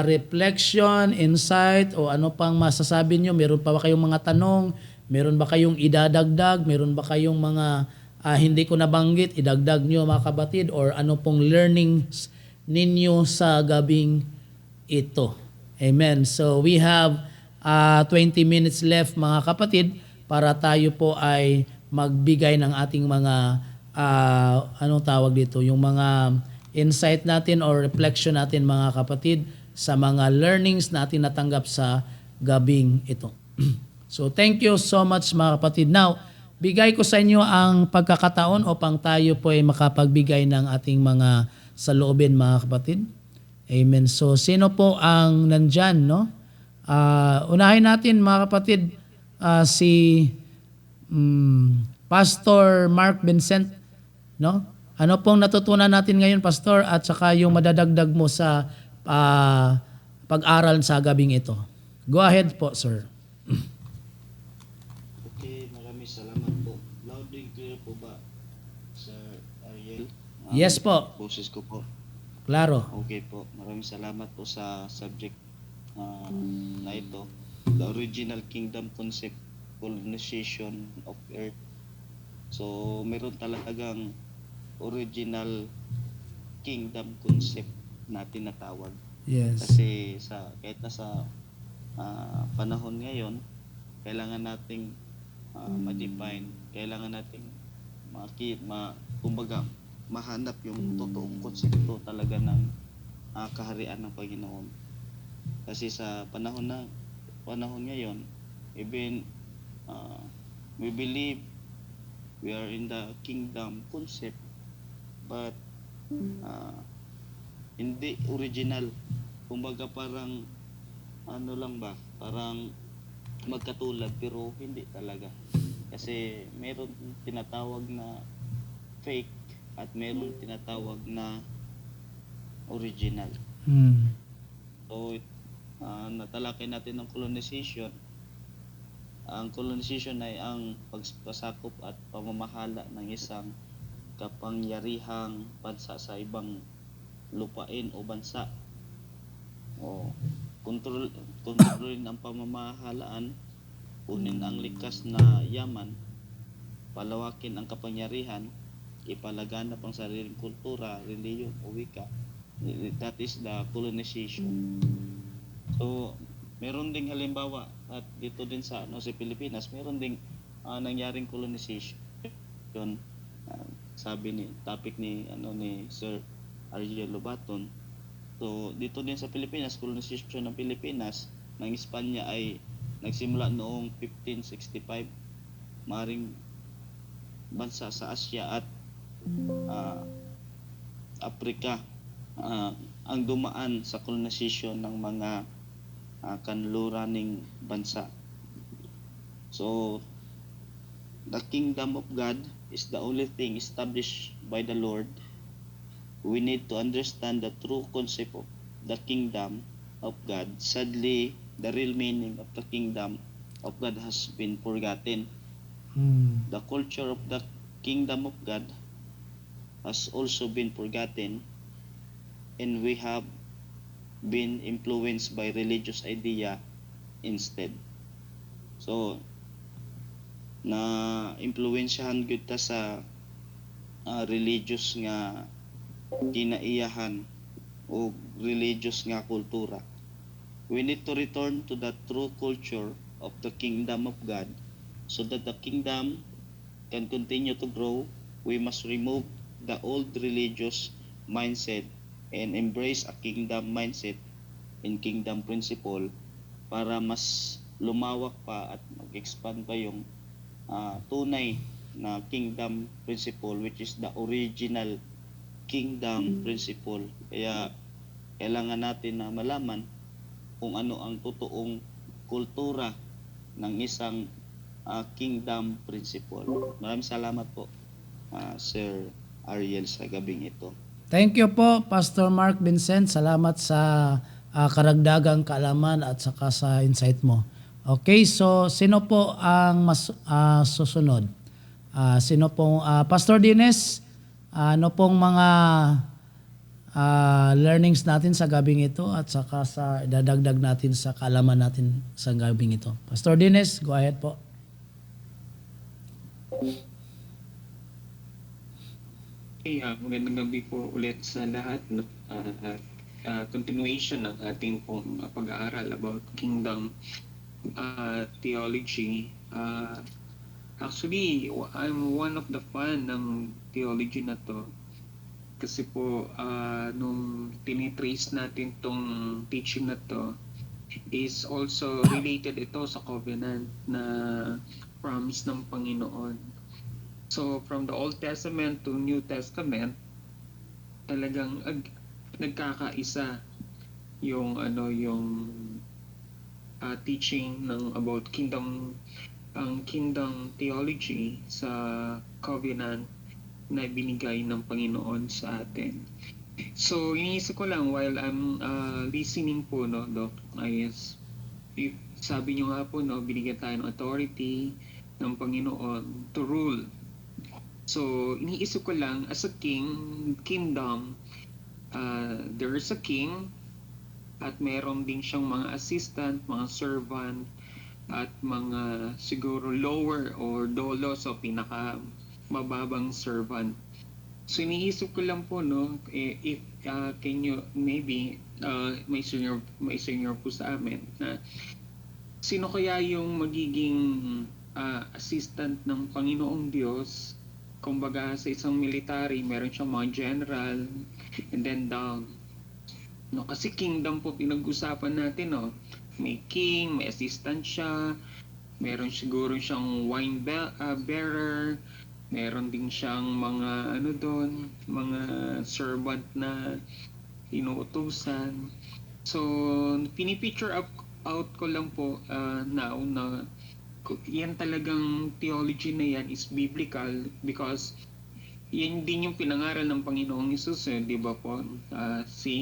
reflection, insight o ano pang masasabi nyo. Meron pa ba kayong mga tanong? Meron ba kayong idadagdag? Meron ba kayong mga hindi ko nabanggit? Idagdag nyo mga kapatid or ano pong learnings ninyo sa gabing ito. Amen. So we have 20 minutes left mga kapatid para tayo po ay magbigay ng ating mga anong tawag dito, yung mga insight natin or reflection natin mga kapatid sa mga learnings natin natanggap sa gabing ito. So thank you so much mga kapatid. Now, bigay ko sa inyo ang pagkakataon upang tayo po ay makapagbigay ng ating mga saloobin mga kapatid. Amen. So sino po ang nandyan, no? Unahin natin mga kapatid si Pastor Mark Vincent, no? Ano pong natutunan natin ngayon, Pastor, at saka yung madadagdag mo sa pag-aral sa gabing ito? Go ahead po, sir. Okay, maraming salamat po. Loud and clear po ba, Sir Ariel? Yes po. Boses ko po. Klaro. Okay po, maraming salamat po sa subject na ito. The original kingdom concept, colonization of earth. So, meron talagang original kingdom concept na tinatawag. Yes. Kasi kahit na sa panahon ngayon, kailangan nating ma-define, kailangan nating kumbaga mahanap yung totoong konsepto talaga ng kaharian ng Panginoon. Kasi sa panahon ngayon, even we believe we are in the kingdom concept, but hindi original. Kumbaga parang ano lang ba, parang magkatulad pero hindi talaga. Kasi meron tinatawag na fake at meron tinatawag na original. So natalakay natin ng colonization. Ang colonization ay ang pagsakop at pamamahala ng isang kapangyarihang bansa sa ibang lupain o bansa. O kontrolin ang pamamahalaan, kunin ang likas na yaman, palawakin ang kapangyarihan, ipalaganap ang sariling kultura, reliyon o wika. That is the colonization. So, meron ding halimbawa at dito din sa Pilipinas, meron ding nangyaring colonization. Sabi ni topic ni Sir Ariel Lobaton. So, dito din sa Pilipinas, colonization ng Pilipinas ng Espanya ay nagsimula noong 1565. Maring bansa sa Asia at Africa ang dumaan sa colonization ng mga kanluraning bansa. So, the kingdom of God is the only thing established by the Lord. We need to understand the true concept of the kingdom of God. Sadly, the real meaning of the kingdom of God has been forgotten. The culture of the kingdom of God has also been forgotten, and we have been influenced by religious idea instead. So, na-impluwensyahan gyud ta sa religious nga kinaiyahan o religious nga kultura. We need to return to the true culture of the kingdom of God so that the kingdom can continue to grow. We must remove the old religious mindset and embrace a kingdom mindset and kingdom principle para mas lumawak pa at mag-expand pa yung tunay na kingdom principle, which is the original kingdom principle. Kaya kailangan natin na malaman kung ano ang totoong kultura ng isang kingdom principle. Maraming salamat po, Sir Ariel, sa gabing ito. Thank you po, Pastor Mark Vincent. Salamat sa karagdagang kaalaman at saka sa insight mo. Okay, so sino po ang susunod? Sino pong Pastor Dines? Ano pong mga learnings natin sa gabing ito at saka sa dadagdag natin sa kaalaman natin sa gabing ito? Pastor Dines, go ahead po. Okay, magandang gabi po ulit sa lahat. No? Continuation ng ating pong pag-aaral about kingdom theology. Actually, I'm one of the fan ng theology na to. Kasi po, nung tinitrace natin tong teaching na to, is also related ito sa covenant na promise ng Panginoon. So, from the Old Testament to New Testament, talagang nagkakaisa yung teaching ng about ang kingdom theology sa covenant na binigay ng Panginoon sa atin. So, iniisip ko lang while I'm listening po, no, Doc, sabi nyo nga po, no, binigyan tayo ng authority ng Panginoon to rule. So, iniisip ko lang, as a kingdom, there is a king, at meron din siyang mga assistant, mga servant, at mga siguro lower or dolo, so pinaka mababang servant. So, iniisip ko lang po, no, if can you, maybe, may senior po sa amin, na sino kaya yung magiging assistant ng Panginoong Diyos? Kumbaga sa isang military, meron siyang mga general, and then down. No, kasi kingdom po pinag-usapan natin, no. May king, may assistant siya, meron siguro siyang wine bearer, meron din siyang mga mga servant na inuutusan. So, pinipicture out ko lang po now na yan talagang theology na yan is biblical because yan din yung pinangaral ng Panginoong Hesus, di ba po? Si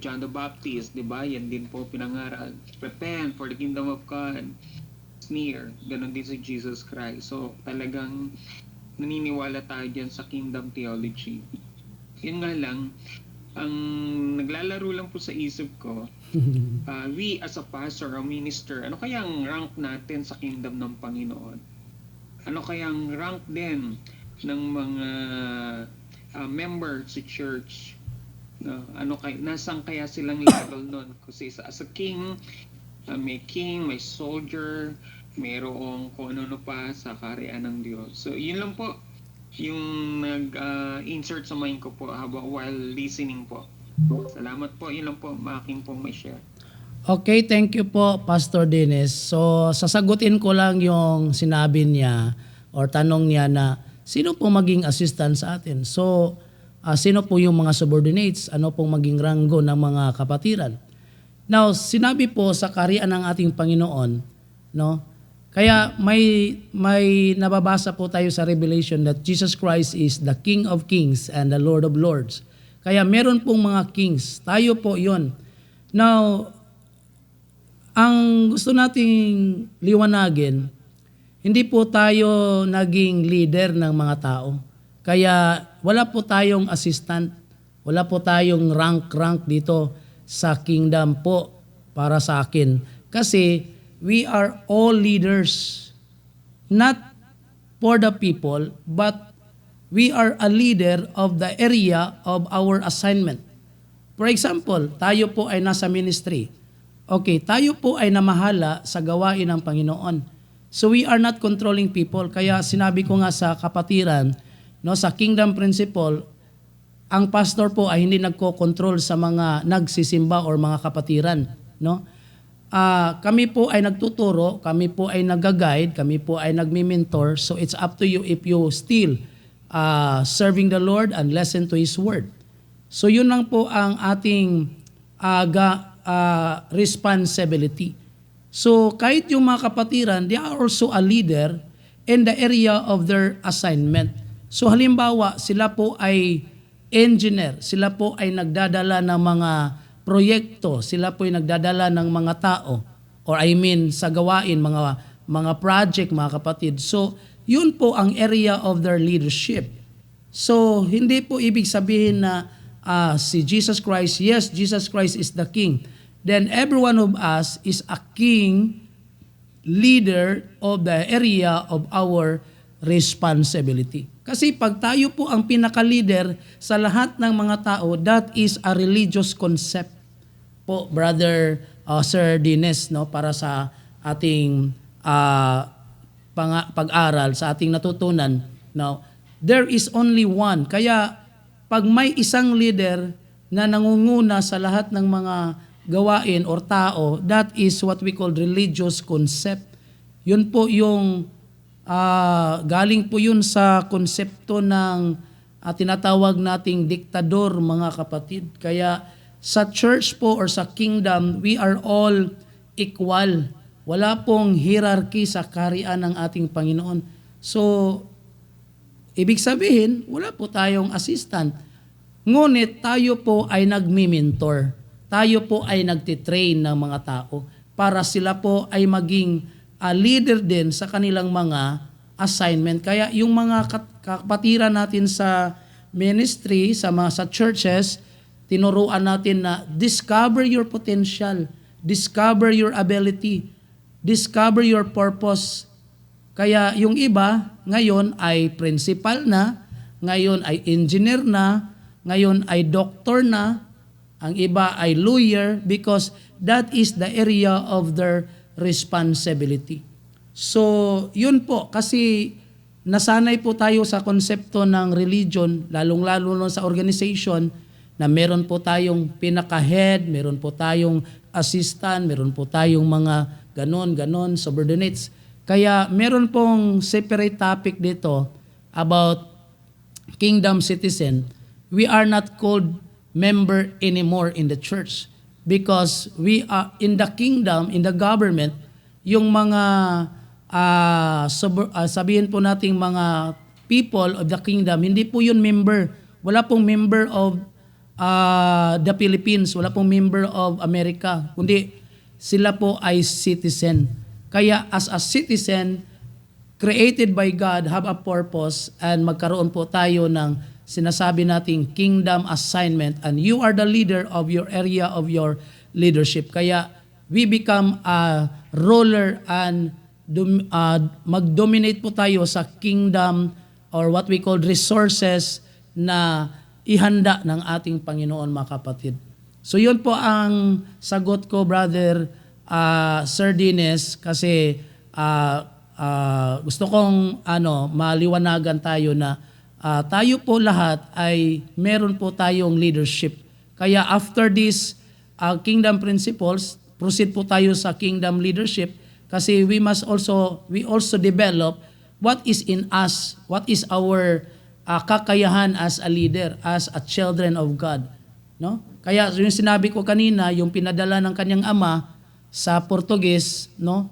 John the Baptist, di ba? Yan din po pinangaral. Repent for the kingdom of God is near. Ganon din si Jesus Christ. So talagang naniniwala tayo dyan sa kingdom theology. Yun nga lang, ang naglalaro lang po sa isip ko, we as a pastor or minister, ano kayang rank natin sa kingdom ng Panginoon? Ano kayang rank din ng mga member sa church? Nasaan kaya silang level nun? Kasi as a king, may soldier, mayroong kung ano pa sa kaharian ng Diyos. So yun lang po yung nag-insert sa mind ko po while listening po. Salamat po, yun lang po aking pong may share. Okay, thank you po, Pastor Dennis. So, sasagutin ko lang yung sinabi niya or tanong niya na sino po maging assistant sa atin? So, sino po yung mga subordinates? Ano pong maging ranggo ng mga kapatiran? Now, sinabi po sa kaharian ng ating Panginoon, no? Kaya may nababasa po tayo sa Revelation that Jesus Christ is the King of Kings and the Lord of Lords. Kaya meron pong mga kings. Tayo po yon. Now, ang gusto nating liwanagin, hindi po tayo naging leader ng mga tao. Kaya wala po tayong assistant, wala po tayong rank dito sa kingdom po para sa akin. Kasi we are all leaders, not for the people, but we are a leader of the area of our assignment. For example, tayo po ay nasa ministry. Okay, tayo po ay namahala sa gawain ng Panginoon. So we are not controlling people. Kaya sinabi ko nga sa kapatiran, no, sa kingdom principle, ang pastor po ay hindi nagko-control sa mga nagsisimba or mga kapatiran, no? Kami po ay nagtuturo, kami po ay nag-guide, kami po ay nagmi-mentor. So it's up to you if you still serving the Lord and listen to His Word. So yun lang po ang ating responsibility. So kahit yung mga kapatiran, they are also a leader in the area of their assignment. So halimbawa, sila po ay engineer, sila po ay nagdadala ng mga proyekto, sila po ay nagdadala ng mga tao, or I mean sa gawain, mga project, mga kapatid. So yun po ang area of their leadership. So hindi po ibig sabihin na si Jesus Christ, yes, Jesus Christ is the King. Then every one of us is a king, leader of the area of our responsibility. Kasi pag tayo po ang pinaka-leader sa lahat ng mga tao, that is a religious concept po, Brother Sir Dines, no, para sa ating pag-aral, sa ating natutunan. Now, there is only one. Kaya pag may isang leader na nangunguna sa lahat ng mga gawain or tao, that is what we call religious concept. Yun po yung galing po yun sa konsepto ng tinatawag nating diktador, mga kapatid. Kaya sa church po or sa kingdom, we are all equal. Wala pong hierarchy sa kaharian ng ating Panginoon. So, ibig sabihin, wala po tayong assistant. Ngunit tayo po ay nagmi-mentor. Tayo po ay nagtitrain ng mga tao para sila po ay maging leader din sa kanilang mga assignment. Kaya yung mga kapatiran natin sa ministry, sa churches, tinuruan natin na discover your potential, discover your ability, discover your purpose. Kaya yung iba, ngayon ay principal na, ngayon ay engineer na, ngayon ay doctor na, ang iba ay lawyer, because that is the area of their responsibility. So, yun po, kasi nasanay po tayo sa konsepto ng religion, lalong-lalo sa organization, na meron po tayong pinaka-head, meron po tayong assistant, meron po tayong mga ganon, subordinates. Kaya meron pong separate topic dito about kingdom citizen. We are not called member anymore in the church because we are in the kingdom, in the government, yung mga sabihin po nating mga people of the kingdom, hindi po yun member. Wala pong member of the Philippines, wala pong member of America, kundi sila po ay citizen. Kaya as a citizen, created by God, have a purpose, and magkaroon po tayo ng sinasabi nating kingdom assignment, and you are the leader of your area of your leadership. Kaya we become a ruler and mag-dominate po tayo sa kingdom or what we call resources na ihanda ng ating Panginoon, mga kapatid. So yun po ang sagot ko, Brother Sir Dines, kasi gusto kong maliwanagan tayo na tayo po lahat ay meron po tayong leadership. Kaya after this kingdom principles, proceed po tayo sa kingdom leadership, kasi we also develop what is in us, what is our kakayahan as a leader, as a children of God, no? Kaya yung sinabi ko kanina, yung pinadala ng kanyang ama sa Portuguese, no?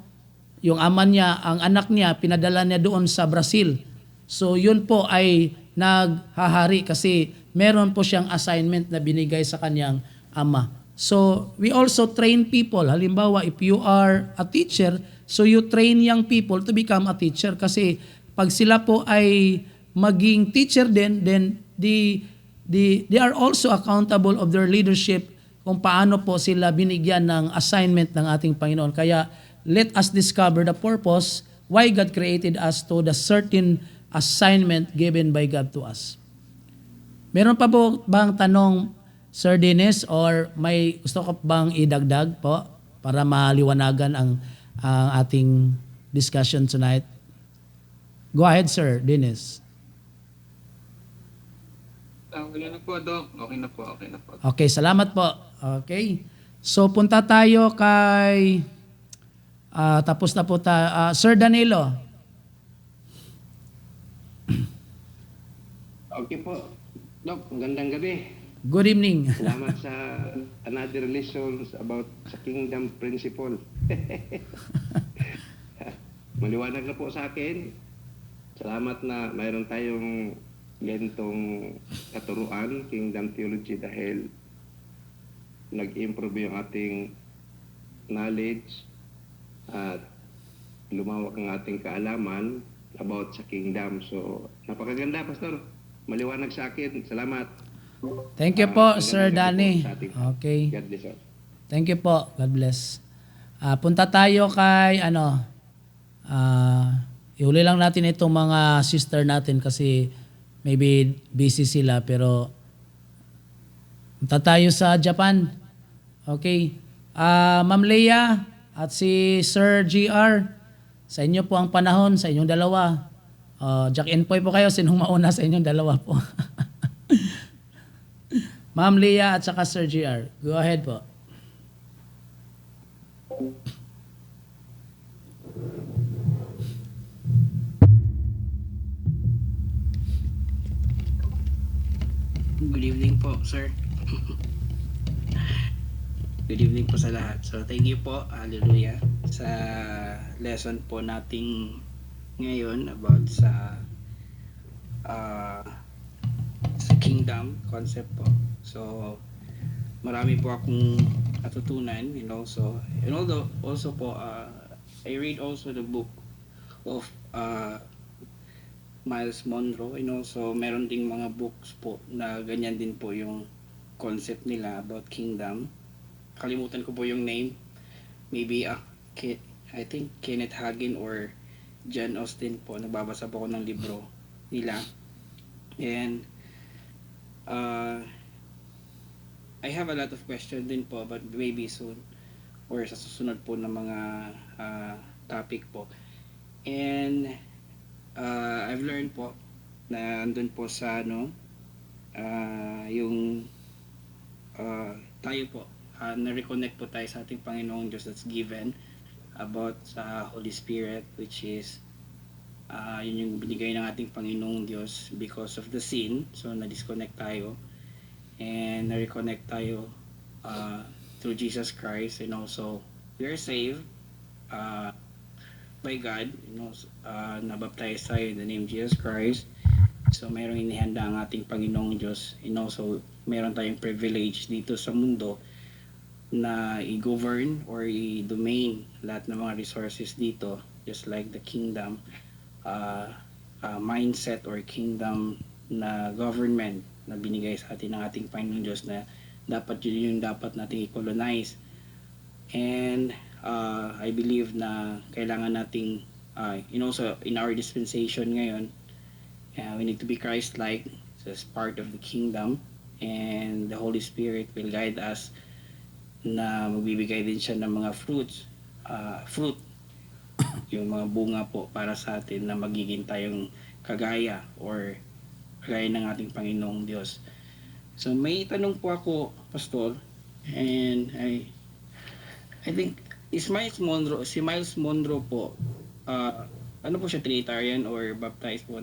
Yung ama niya, ang anak niya, pinadala niya doon sa Brazil. So yun po ay naghahari kasi meron po siyang assignment na binigay sa kanyang ama. So we also train people. Halimbawa, if you are a teacher, so you train young people to become a teacher, kasi pag sila po ay maging teacher din, then they are also accountable of their leadership kung paano po sila binigyan ng assignment ng ating Panginoon. Kaya let us discover the purpose why God created us to the certain assignment given by God to us. Meron pa po bang tanong, Sir Dennis, or may gusto ko bang idagdag po para maliwanagan ang ating discussion tonight? Go ahead, Sir Dennis. Wala na po, Doc. Okay na po. Okay, salamat po. Okay. So punta tayo kay tapos na po Sir Danilo. Okay po. Dok, magandang gabi. Good evening. Salamat sa another lessons about sa kingdom principle. Maliwanag na po sa akin. Salamat na mayroon tayong ganitong katuruan, kingdom theology, dahil nag-improve yung ating knowledge at lumawak ang ating kaalaman about sa kingdom. So, napakaganda, Pastor. Maliwanag sa akin. Salamat. Thank you po, Magandang Sir gabi po Danny. sa ating- Okay. God bless us. Thank you po. God bless. Punta tayo kay ihuli lang natin itong mga sister natin kasi maybe busy sila, pero punta tayo sa Japan. Okay. Ma'am Leia at si Sir GR, sa inyo po ang panahon, sa inyong dalawa. Jack and Poy po kayo, sinong mauna sa inyong dalawa po? Ma'am Leia at saka Sir GR. Go ahead po. Good evening po, sir. Good evening po sa lahat. So, thank you po, hallelujah, sa lesson po nating ngayon about sa kingdom concept po. So, marami po akong natutunan, and also po, I read also the book of Miles Monroe, and also meron ding mga books po na ganyan din po yung concept nila about kingdom. Kalimutan ko po yung name. Maybe I think Kenneth Hagin or John Austin po. Nagbabasa po ako ng libro nila. And I have a lot of questions din po, but maybe soon or sa susunod po na mga topic po. And I've learned po na andun po sa yung tayo po, na-reconnect po tayo sa ating Panginoong Diyos that's given about sa Holy Spirit, which is yun yung binigay ng ating Panginoong Diyos because of the sin. So na-disconnect tayo and na-reconnect tayo through Jesus Christ, and also we are saved by God, nabaptize tayo in the name of Jesus Christ. So mayroong inihanda ang ating Panginoong Diyos, and also meron tayong privilege dito sa mundo na i-govern or i-domain lahat ng mga resources dito, just like the kingdom mindset or kingdom na government na binigay sa atin ng ating Panginoong Diyos, na dapat yun yung dapat nating i-colonize. And I believe na kailangan nating also in our dispensation ngayon, we need to be Christ-like as part of the kingdom, and the Holy Spirit will guide us na magbibigay din siya ng mga fruit yung mga bunga po para sa atin na magiging tayong kagaya or kagaya ng ating Panginoong Diyos. So may tanong po ako, Pastor, and I think si Miles Monroe po, ano po siya, Trinitarian or baptized po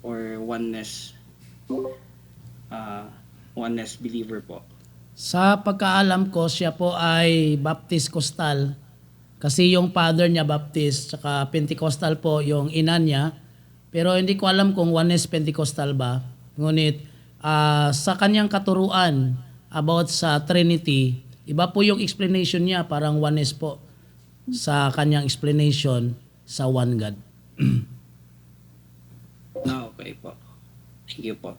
or oneness believer po? Sa pagkaalam ko, siya po ay Baptist Costal. Kasi yung father niya Baptist, saka Pentecostal po yung ina niya. Pero hindi ko alam kung oneness Pentecostal ba. Ngunit sa kanyang katuruan about sa Trinity, iba po yung explanation niya, parang oneness po sa kanyang explanation sa one God. Okay po. Thank you po.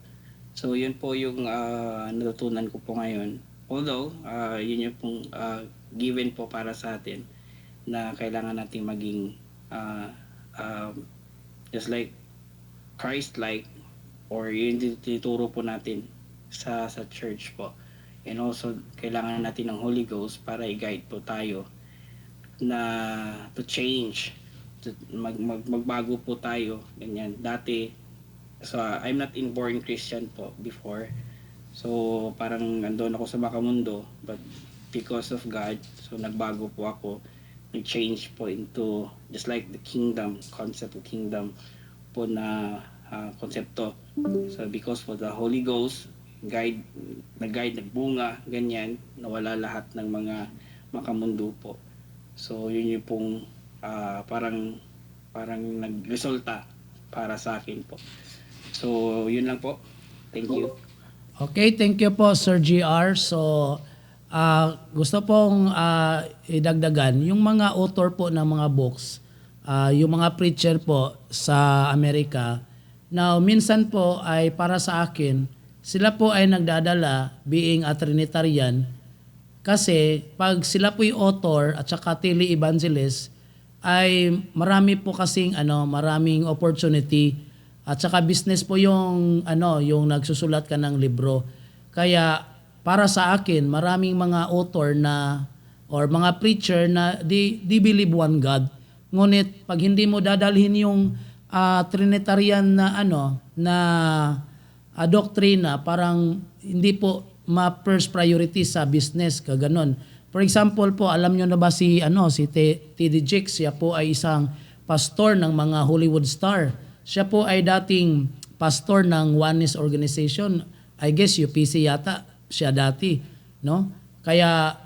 So yun po yung natutunan ko po ngayon. Although, yun yung pong given po para sa atin na kailangan nating maging just like Christ-like, or yun yung tinuturo po natin sa church po. And also, kailangan natin ng Holy Ghost para i-guide po tayo na to change, magbago po tayo. Ganyan. Dati, so I'm not inborn Christian po before. So parang nandun ako sa makamundo, but because of God, so nagbago po ako. Nag-change po into just like the kingdom, concept of kingdom po na konsepto. So because for the Holy Ghost, nag-guide, nagbunga, ganyan, nawala lahat ng mga makamundo po. So yun yung pong parang nagresulta para sa akin po. So yun lang po. Thank you. Okay, thank you po Sir GR. So gusto pong idagdagan yung mga author po ng mga books, yung mga preacher po sa Amerika. Now, minsan po ay para sa akin, sila po ay nagdadala being a Trinitarian kasi pag sila po yung author at saka tele-evangelist ay marami po kasing maraming opportunity at saka business po yung yung nagsusulat ka ng libro. Kaya para sa akin, maraming mga author na or mga preacher na they believe one God. Ngunit pag hindi mo dadalhin yung Trinitarian na doktrina, parang hindi po ma-first priority sa business kaganon. For example po, alam nyo na ba si T.D. Jakes, siya po ay isang pastor ng mga Hollywood star. Siya po ay dating pastor ng Oneness Organization. I guess UPC yata siya dati, no? Kaya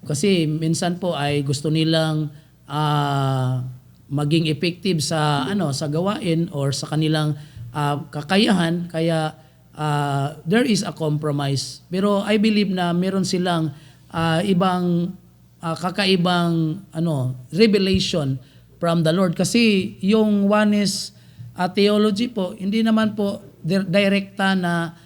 kasi minsan po ay gusto nilang maging effective sa sa gawain or sa kanilang kakayahan, kaya there is a compromise. Pero I believe na meron silang ibang kakaibang revelation from the Lord, kasi yung oneness theology po hindi naman po direkta na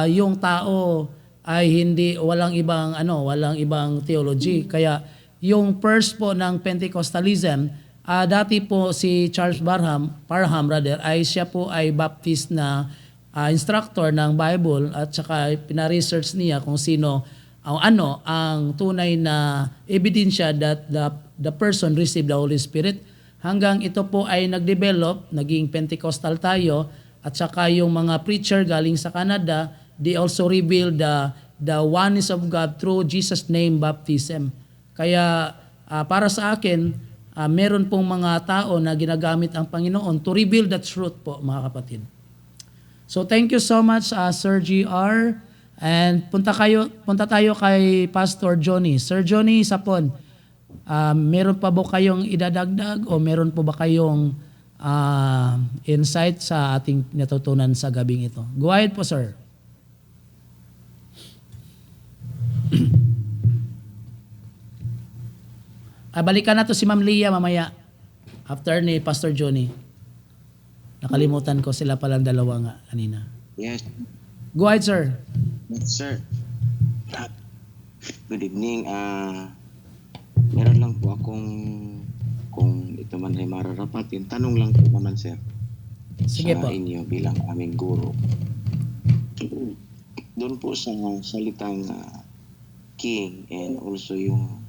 yung tao ay walang ibang theology. Kaya yung first po ng Pentecostalism, dati po si Charles Parham ay siya po ay Baptist na instructor ng Bible, at saka pina-research niya kung sino ang tunay na ebidensya that the person received the Holy Spirit. Hanggang ito po ay nag-develop, naging Pentecostal tayo, at saka yung mga preacher galing sa Canada, they also revealed the oneness of God through Jesus' name baptism. Kaya para sa akin, meron pong mga tao na ginagamit ang Panginoon to reveal the truth po, mga kapatid. So thank you so much Sir GR, and punta tayo kay Pastor Johnny. Sir Johnny Sapon, meron pa ba kayong idadagdag o meron po ba kayong insight sa ating natutunan sa gabing ito? Go ahead po, sir. Balikan na to si Ma'am Leah mamaya after ni Pastor Johnny. Nakalimutan ko, sila palang dalawa nga kanina. Yes, Go ahead, sir. sir. Good evening. Meron lang po akong, kung ito man ay mararapatin, tanong lang po naman, sir. Sige sa po. inyo bilang aming guro. Doon po sa salitang king, and also yung,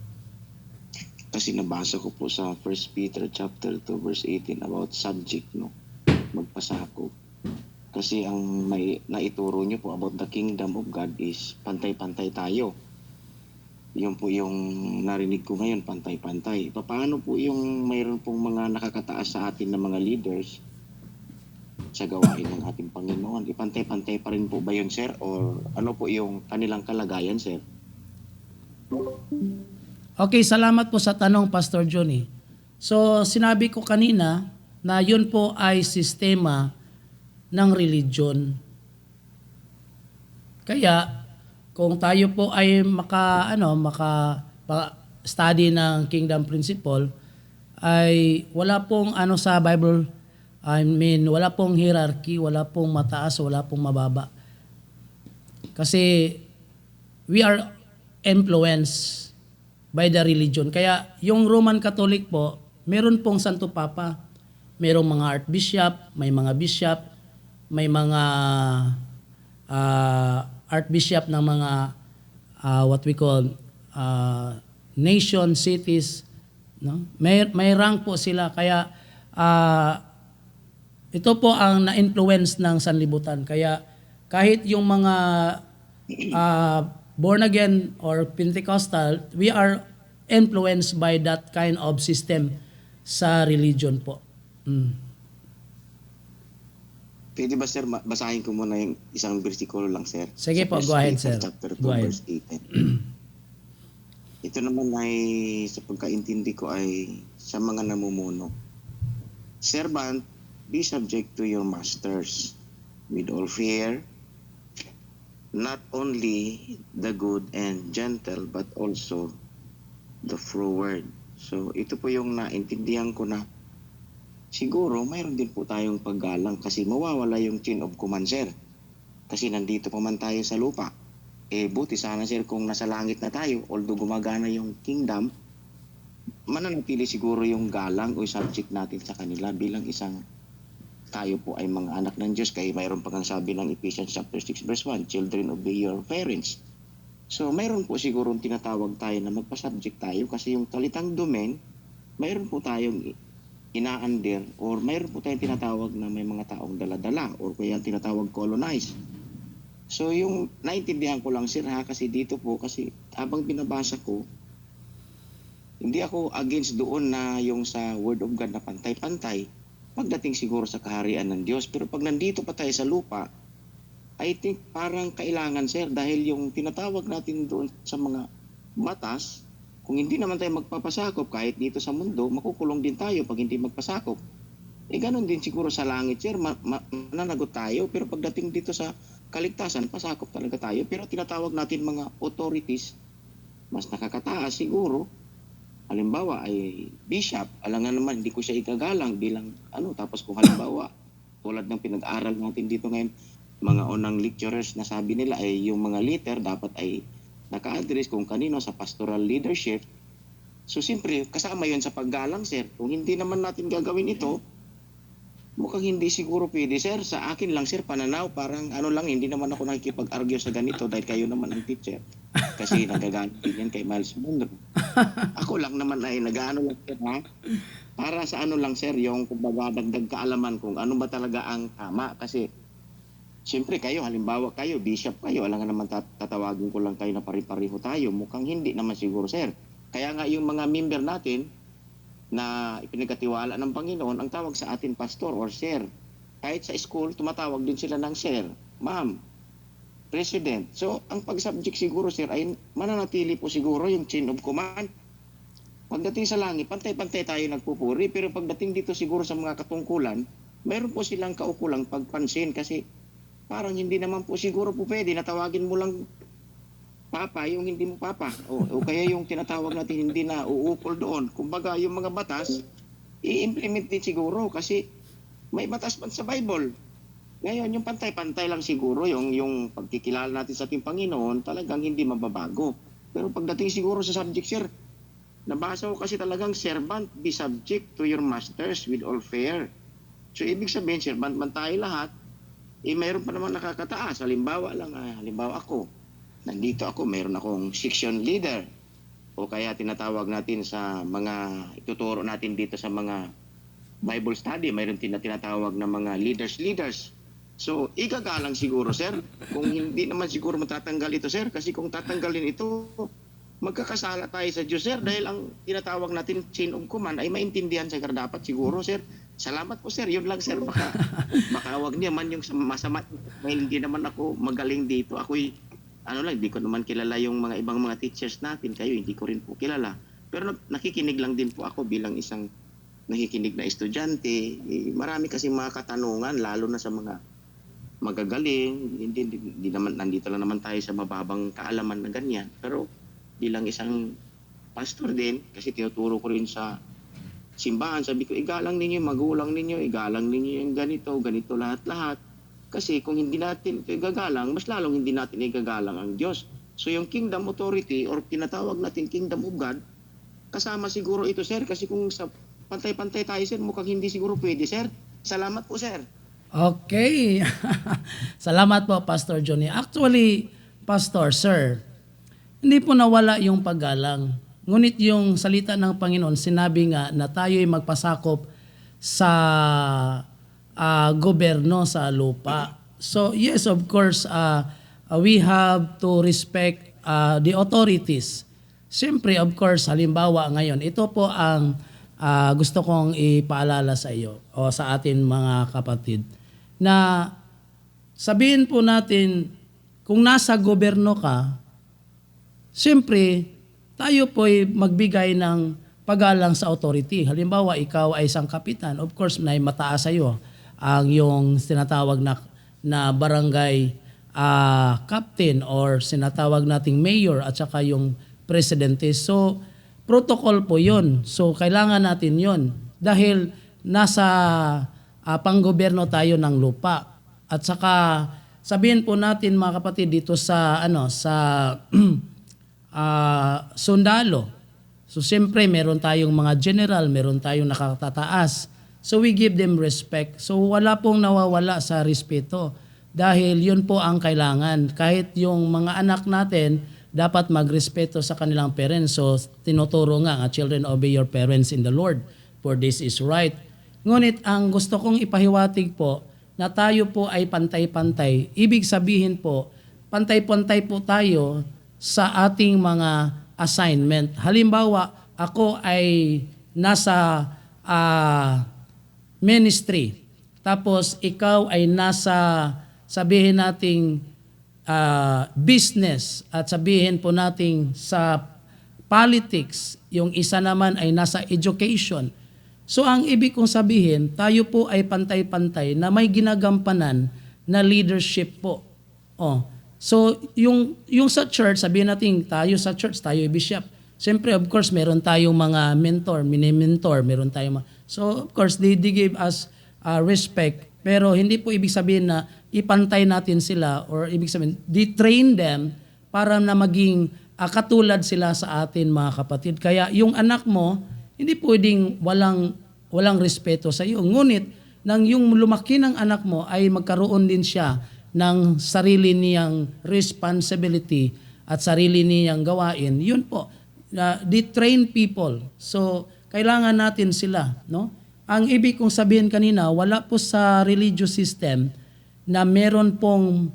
kasi nabasa ko po sa 1 Peter chapter 2 verse 18 about subject, no? Magpasakop. Kasi ang naituro nyo po about the kingdom of God is pantay-pantay tayo. Yun po yung narinig ko ngayon, pantay-pantay. Paano po yung mayroon pong mga nakakataas sa atin na mga leaders sa gawain ng ating Panginoon? Ipantay-pantay pa rin po ba yun, sir? Or ano po yung kanilang kalagayan, sir? Okay, salamat po sa tanong, Pastor Johnny. So, sinabi ko kanina na yun po ay sistema ng religion. Kaya, kung tayo po ay study ng kingdom principle, ay wala pong sa Bible, wala pong hierarchy, wala pong mataas, wala pong mababa. Kasi we are influenced by the religion. Kaya yung Roman Catholic po, meron pong Santo Papa, merong mga archbishop, may mga bishop, may mga archbishop ng mga what we call nation, cities, no? May rank po sila. Kaya ito po ang na-influence ng sanlibutan. Kaya kahit yung mga born again or Pentecostal, we are influenced by that kind of system sa religion po. Pwede ba sir, basahin ko muna yung isang bersikulo lang sir? Sige Sa po, 1 go ahead, Peter sir. Chapter 2, Go ahead. verse 18. Ito naman ay, sa pagkaintindi ko ay sa mga namumuno. Servant, be subject to your masters with all fear, not only the good and gentle, but also the froward. So, ito po yung naintindihan ko na siguro mayroon din po tayong paggalang kasi mawawala yung chain of command, sir. Kasi nandito pa man tayo sa lupa. Buti sana, sir, kung nasa langit na tayo, although gumagana yung kingdom, mananatili siguro yung galang o subject natin sa kanila bilang isang tayo po ay mga anak ng Diyos. Kaya mayroon pa kang sabi ng Ephesians chapter 6 verse 1, children, obey your parents. So mayroon po siguro tinatawag tayo na magpa-subject tayo kasi yung talitang domain, mayroon po tayong ina-under or mayroon po tayong tinatawag na may mga taong dala-dala or kaya tinatawag colonize. So yung naintindihan ko lang sir ha, kasi dito po, kasi habang binabasa ko, hindi ako against doon na yung sa Word of God na pantay-pantay pagdating siguro sa kaharian ng Diyos. Pero pag nandito pa tayo sa lupa, I think parang kailangan sir, dahil yung tinatawag natin doon sa mga batas, kung hindi naman tayo magpapasakop kahit dito sa mundo, makukulong din tayo pag hindi magpasakop. Ganon din siguro sa langit sir, mananagot tayo, pero pagdating dito sa kaligtasan, pasakop talaga tayo. Pero tinatawag natin mga authorities, mas nakakataas siguro. Halimbawa ay bishop, alangan naman hindi ko siya igagalang bilang tapos kung halimbawa tulad ng pinag-aral natin dito ngayon, mga unang lecturers na sabi nila ay yung mga leader dapat ay naka-address kung kanino sa pastoral leadership. So siyempre kasama yon sa paggalang sir. Kung hindi naman natin gagawin ito, mukhang hindi siguro pwede sir. Sa akin lang sir, pananaw parang lang, hindi naman ako nakikipag-argue sa ganito dahil kayo naman ang teacher. Kasi nagagamit din yan kay Miles Monroe. Ako lang naman ay nag-ano lang sir ha. Para sa lang sir, yung kumbaga dagdag kaalaman kung ano ba talaga ang tama. Kasi siyempre kayo, halimbawa kayo, bishop kayo, alam nga naman tatawagin ko lang kayo na pari-pariho tayo. Mukhang hindi naman siguro sir. Kaya nga yung mga member natin na ipinagkatiwala ng Panginoon, ang tawag sa atin pastor or sir. Kahit sa school, tumatawag din sila ng sir, ma'am, president. So, ang pag-subject siguro sir ay mananatili po siguro yung chain of command. Pagdating sa langit, pantay-pantay tayo nagpupuri, pero pagdating dito siguro sa mga katungkulan, mayroon po silang kaukulang pagpansin kasi parang hindi naman po siguro po pwede na tawagin mo lang papa yung hindi mo papa o kaya yung tinatawag natin hindi na uukol doon. Kumbaga yung mga batas i-implement din siguro kasi may batas man sa Bible. Ngayon yung pantay-pantay lang siguro yung pagkikilala natin sa ating Panginoon talagang hindi mababago. Pero pagdating siguro sa subject sir, nabasa ko kasi talagang servant, be subject to your masters with all fear. So ibig sabihin servant man tayo lahat, mayroon pa naman nakakataas. Halimbawa ako, nandito ako, mayroon akong section leader. O kaya tinatawag natin sa mga, ituturo natin dito sa mga Bible study, mayroon tinatawag na mga leaders. So, igagalang siguro, sir. Kung hindi naman siguro matatanggal ito, sir. Kasi kung tatanggalin ito, magkakasala tayo sa Diyos, sir. Dahil ang tinatawag natin chain of command ay maintindihan sa dapat siguro, sir. Salamat po sir, yun lang sir, baka wag niya man yung masama, hindi naman ako magaling dito, ako'y hindi ko naman kilala yung mga ibang mga teachers natin, kayo hindi ko rin po kilala, pero nakikinig lang din po ako bilang isang nakikinig na estudyante. Marami kasi mga katanungan, lalo na sa mga magagaling, hindi naman, nandito lang naman tayo sa mababang kaalaman na ganyan, pero bilang isang pastor din, kasi tinuturo ko rin sa simbahan, sabi ko, igalang ninyo yung magulang ninyo, igalang ninyo yung ganito lahat-lahat. Kasi kung hindi natin ito igagalang, mas lalong hindi natin igagalang ang Diyos. So yung kingdom authority or tinatawag natin kingdom of God, kasama siguro ito sir, kasi kung sa pantay-pantay tayo sir, mukhang hindi siguro pwede sir. Salamat po sir. Okay. Salamat po Pastor Johnny. Actually, Pastor, sir, hindi po nawala yung paggalang. Ngunit yung salita ng Panginoon, sinabi nga na tayo'y magpasakop sa gobyerno sa lupa. So yes, of course, we have to respect the authorities. Siyempre, of course, halimbawa ngayon, ito po ang gusto kong ipaalala sa iyo o sa atin mga kapatid. na sabihin po natin, kung nasa gobyerno ka, siyempre, tayo po'y magbigay ng paggalang sa authority. Halimbawa, ikaw ay isang kapitan. Of course, may mataas sa iyo ang yung tinatawag na barangay captain or sinatawag nating mayor at saka yung presidente. So, protocol po yun. So, kailangan natin yun. Dahil nasa panggobyerno tayo ng lupa. At saka, sabihin po natin mga kapatid dito sa sundalo. So siyempre meron tayong mga general, meron tayong nakatataas. So we give them respect. So wala pong nawawala sa respeto dahil yun po ang kailangan. Kahit yung mga anak natin dapat magrespeto sa kanilang parents. So tinuturo nga, children, obey your parents in the Lord, for this is right. Ngunit ang gusto kong ipahiwatig po na tayo po ay pantay-pantay. Ibig sabihin po, pantay-pantay po tayo sa ating mga assignment. Halimbawa, ako ay nasa ministry. Tapos ikaw ay nasa, sabihin nating business at sabihin po nating sa politics. Yung isa naman ay nasa education. So ang ibig kong sabihin, tayo po ay pantay-pantay na may ginagampanan na leadership po. So, yung sa church, sabihin natin, tayo sa church, tayo bishop. Siyempre, of course, meron tayong mga mentor, mini-mentor, meron tayong so, of course, they give us respect. Pero hindi po ibig sabihin na ipantay natin sila or ibig sabihin, train them para na maging katulad sila sa atin, mga kapatid. Kaya yung anak mo, hindi pwedeng walang respeto sa iyo. Ngunit, nang yung lumaki ng anak mo ay magkaroon din siya ng sarili niyang responsibility at sarili niyang gawain, yun po, they train people. So, kailangan natin sila. No? Ang ibig kong sabihin kanina, wala po sa religious system na meron pong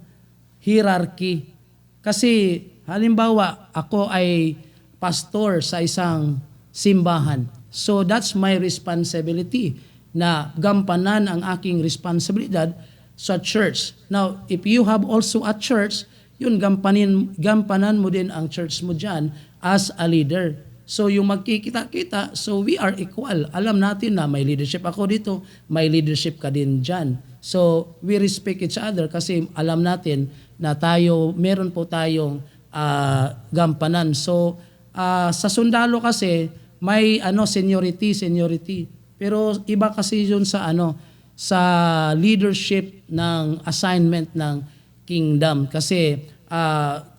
hierarchy. Kasi, halimbawa, ako ay pastor sa isang simbahan. So, that's my responsibility na gampanan ang aking responsibilidad sa church. Now, if you have also a church, yun, gampanan mo din ang church mo dyan as a leader. So, yung magkikita-kita, so we are equal. Alam natin na may leadership ako dito, may leadership ka din dyan. So, we respect each other kasi alam natin na meron po tayong gampanan. So, sa sundalo kasi, may seniority. Pero iba kasi yun sa leadership ng assignment ng kingdom. Kasi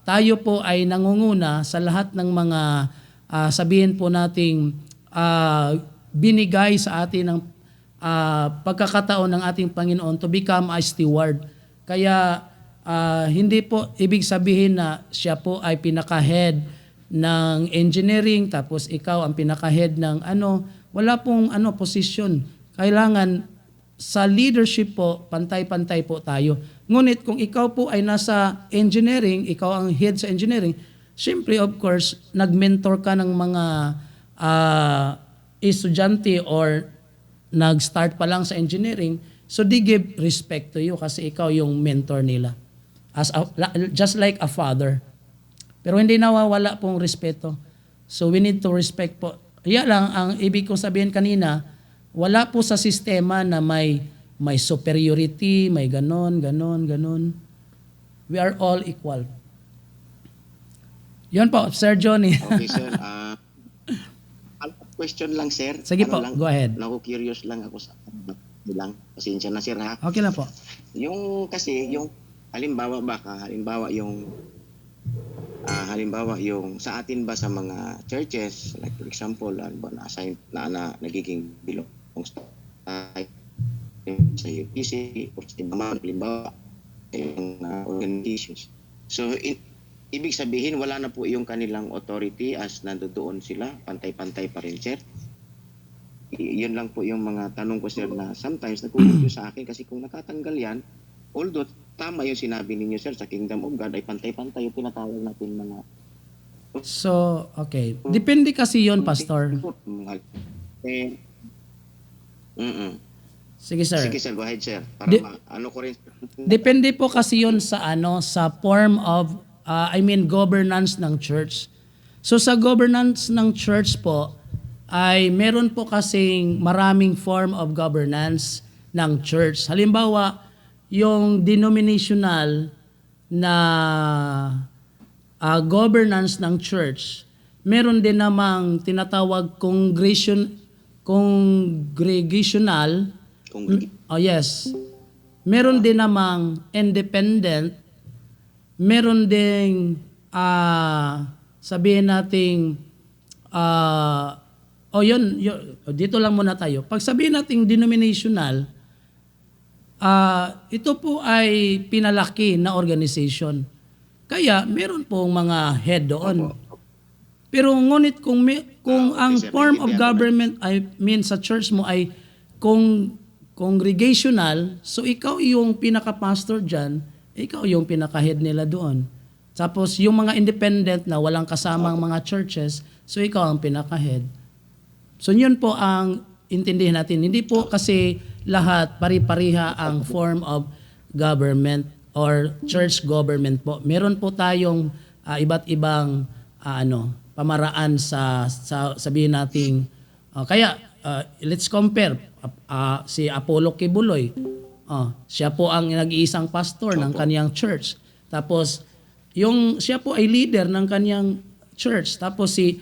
tayo po ay nangunguna sa lahat ng mga sabihin po nating binigay sa atin ng pagkakataon ng ating Panginoon to become a steward. Kaya hindi po ibig sabihin na siya po ay pinaka-head ng engineering tapos ikaw ang pinaka-head ng wala pong position. Kailangan sa leadership po, pantay-pantay po tayo. Ngunit kung ikaw po ay nasa engineering, ikaw ang head sa engineering, siyempre of course, nag-mentor ka ng mga estudyante or nag-start pa lang sa engineering, so they give respect to you kasi ikaw yung mentor nila. Just like a father. Pero hindi nawawala pong respeto. So we need to respect po. Kaya lang, ang ibig kong sabihin kanina, wala po sa sistema na may superiority, may ganon. We are all equal. Yun po, Sir Johnny. Okay, sir. Question lang, sir. Sige po, lang, go ahead. Naku-curious lang ako sa lang. Pasensya na, sir, ha? Okay lang po. Yung halimbawa yung sa atin ba sa mga churches, like for example, na-assign na nagiging bilong sa UPC o sa mga halimbawa yung organizations. So, ibig sabihin, wala na po yung kanilang authority as nandoon sila, pantay-pantay pa rin, sir. Yun lang po yung mga tanong ko, sir, na sometimes nagkukulo sa akin kasi kung natatanggal yan, although tama yung sinabi ninyo, sir, sa Kingdom of God ay pantay-pantay yung tinatawag natin mga... So, okay. Depende kasi yon, Pastor. Sige, sir. Sige sir, go ahead sir. Para Di- ano ko rin. Depende po kasi yun sa sa form of governance ng church. So sa governance ng church po ay meron po kasing maraming form of governance ng church. Halimbawa, yung denominational na governance ng church, meron din namang tinatawag congregational. Kung Oh yes. Meron din namang independent, meron ding sabihin nating dito lang muna tayo. Pag sabihin nating denominational, ito po ay pinalaki na organization. Kaya meron pong mga head doon. Pero ngunit kung ang sir, form of naintindihan ko na. government sa church mo ay congregational, so ikaw yung pinaka-pastor dyan, ikaw yung pinaka-head nila doon. Tapos yung mga independent na walang kasamang mga churches, so ikaw ang pinaka-head. So yun po ang intindihin natin. Hindi po kasi lahat pari-pariha ang form of government or church government po. Meron po tayong iba't ibang pamaraan sa sabihin nating kaya let's compare si Apollo Kibuloy. Siya po ang nag-iisang pastor ng kaniyang church. Tapos siya po ay leader ng kaniyang church. Tapos si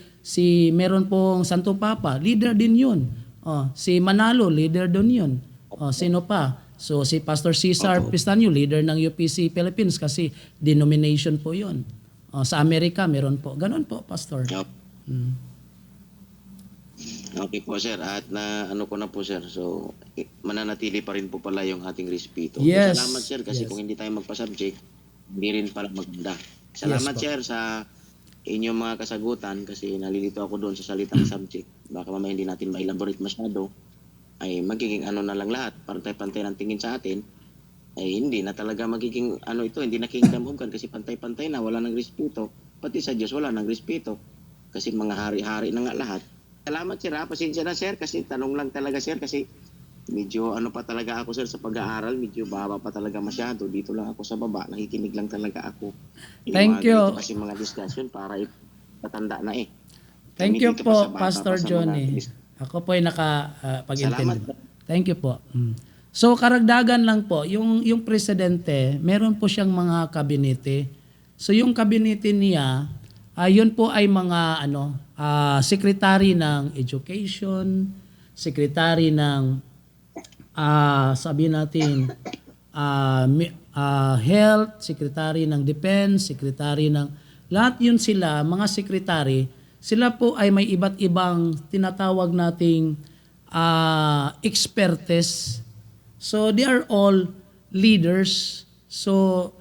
meron pong Santo Papa, leader din 'yun. Si Manalo, leader din 'yun. Sino pa? So si Pastor Cesar Pistanyo, leader ng UPC Philippines kasi denomination po 'yun. Sa Amerika meron po. Ganon po, pastor. Okay po sir, at na ano ko na po sir, so mananatili pa rin po pala yung ating respeto. Yes. Salamat sir kasi Yes. kung hindi tayo magpa-subject, hindi rin pala maganda. Salamat Yes po. sir sa inyong mga kasagutan kasi nalilito ako doon sa salitang subject. Baka mamaya hindi natin ma-elaborate masyado, ay magiging ano na lang lahat, pantay-pantay ng tingin sa atin, ay hindi na talaga magiging hindi na kingdom of God kasi pantay-pantay na, wala nang respeto. Pati sa Diyos wala nang respeto kasi mga hari-hari na nga lahat. Salamat sir ha, pasensya na sir kasi tanong lang talaga sir kasi medyo pa talaga ako sir sa pag-aaral, medyo baba pa talaga masyado. Dito lang ako sa baba, nakikinig lang talaga ako. Yung Thank mga you. ganito kasi mga discussion para patanda na eh. Thank Kami you dito pa sa po, bata Pastor pa sa mga Johnny. Ako po ay Salamat. pag-intindi. Thank you po. So karagdagan lang po, yung presidente, meron po siyang mga kabinete. So yung kabinete niya, yun po ay mga secretary ng education, secretary ng sabi natin health, secretary ng defense, secretary ng lahat yun sila, mga secretary, sila po ay may iba't ibang tinatawag nating expertise. So they are all leaders. So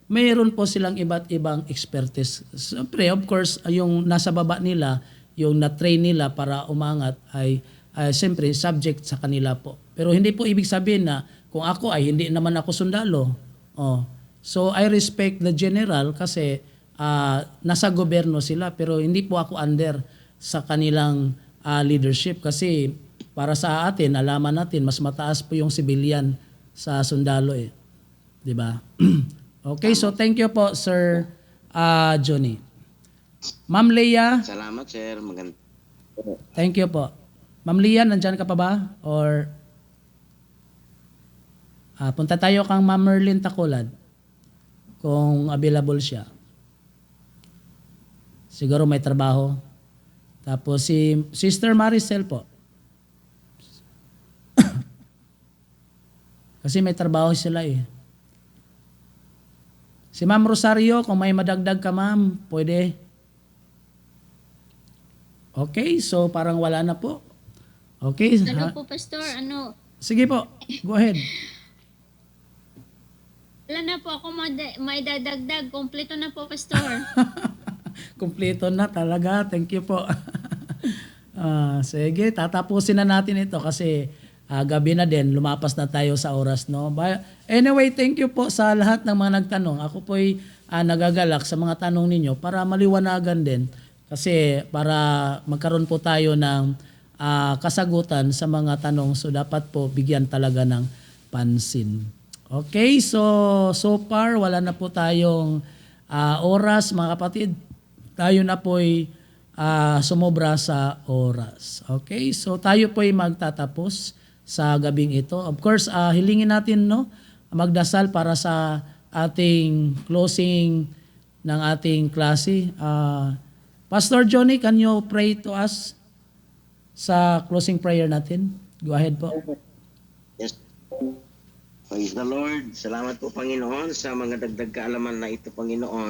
mayroon po silang iba't ibang expertise. Siyempre, of course, yung nasa baba nila, yung na-train nila para umangat ay siyempre subject sa kanila po. Pero hindi po ibig sabihin na kung ako ay hindi naman ako sundalo. So I respect the general kasi nasa gobyerno sila pero hindi po ako under sa kanilang leadership kasi para sa atin, alaman natin, mas mataas po yung civilian sa sundalo eh. Di ba? Okay, so thank you po, Sir Johnny. Ma'am Leah, Salamat sir, maganda. thank you po. Ma'am Leah, nandyan ka pa ba? Or punta tayo kang Ma'am Merlin Tacolad kung available siya. Siguro may trabaho. Tapos si Sister Maricel po. Kasi may trabaho sila eh. Si Ma'am Rosario, kung may madagdag ka ma'am, pwede. Okay, so parang wala na po. Okay. Ano po, Pastor? Sige po, go ahead. Wala na po ako may dadagdag. Kompleto na po, Pastor. Kumpleto na talaga. Thank you po. Sige, tatapusin na natin ito kasi gabi na din, lumapas na tayo sa oras, no? Anyway, thank you po sa lahat ng mga nagtanong. Ako po ay nagagalak sa mga tanong ninyo para maliwanagan din kasi para magkaroon po tayo ng kasagutan sa mga tanong. So dapat po bigyan talaga ng pansin. Okay, so far wala na po tayong oras mga kapatid. Tayo na po'y sumobra sa oras. Okay, so tayo po'y magtatapos sa gabing ito. Of course, hilingin natin magdasal para sa ating closing ng ating klase. Pastor Johnny, can you pray to us sa closing prayer natin? Go ahead po. Yes. Praise the Lord. Salamat po, Panginoon, sa mga dagdag kaalaman na ito, Panginoon.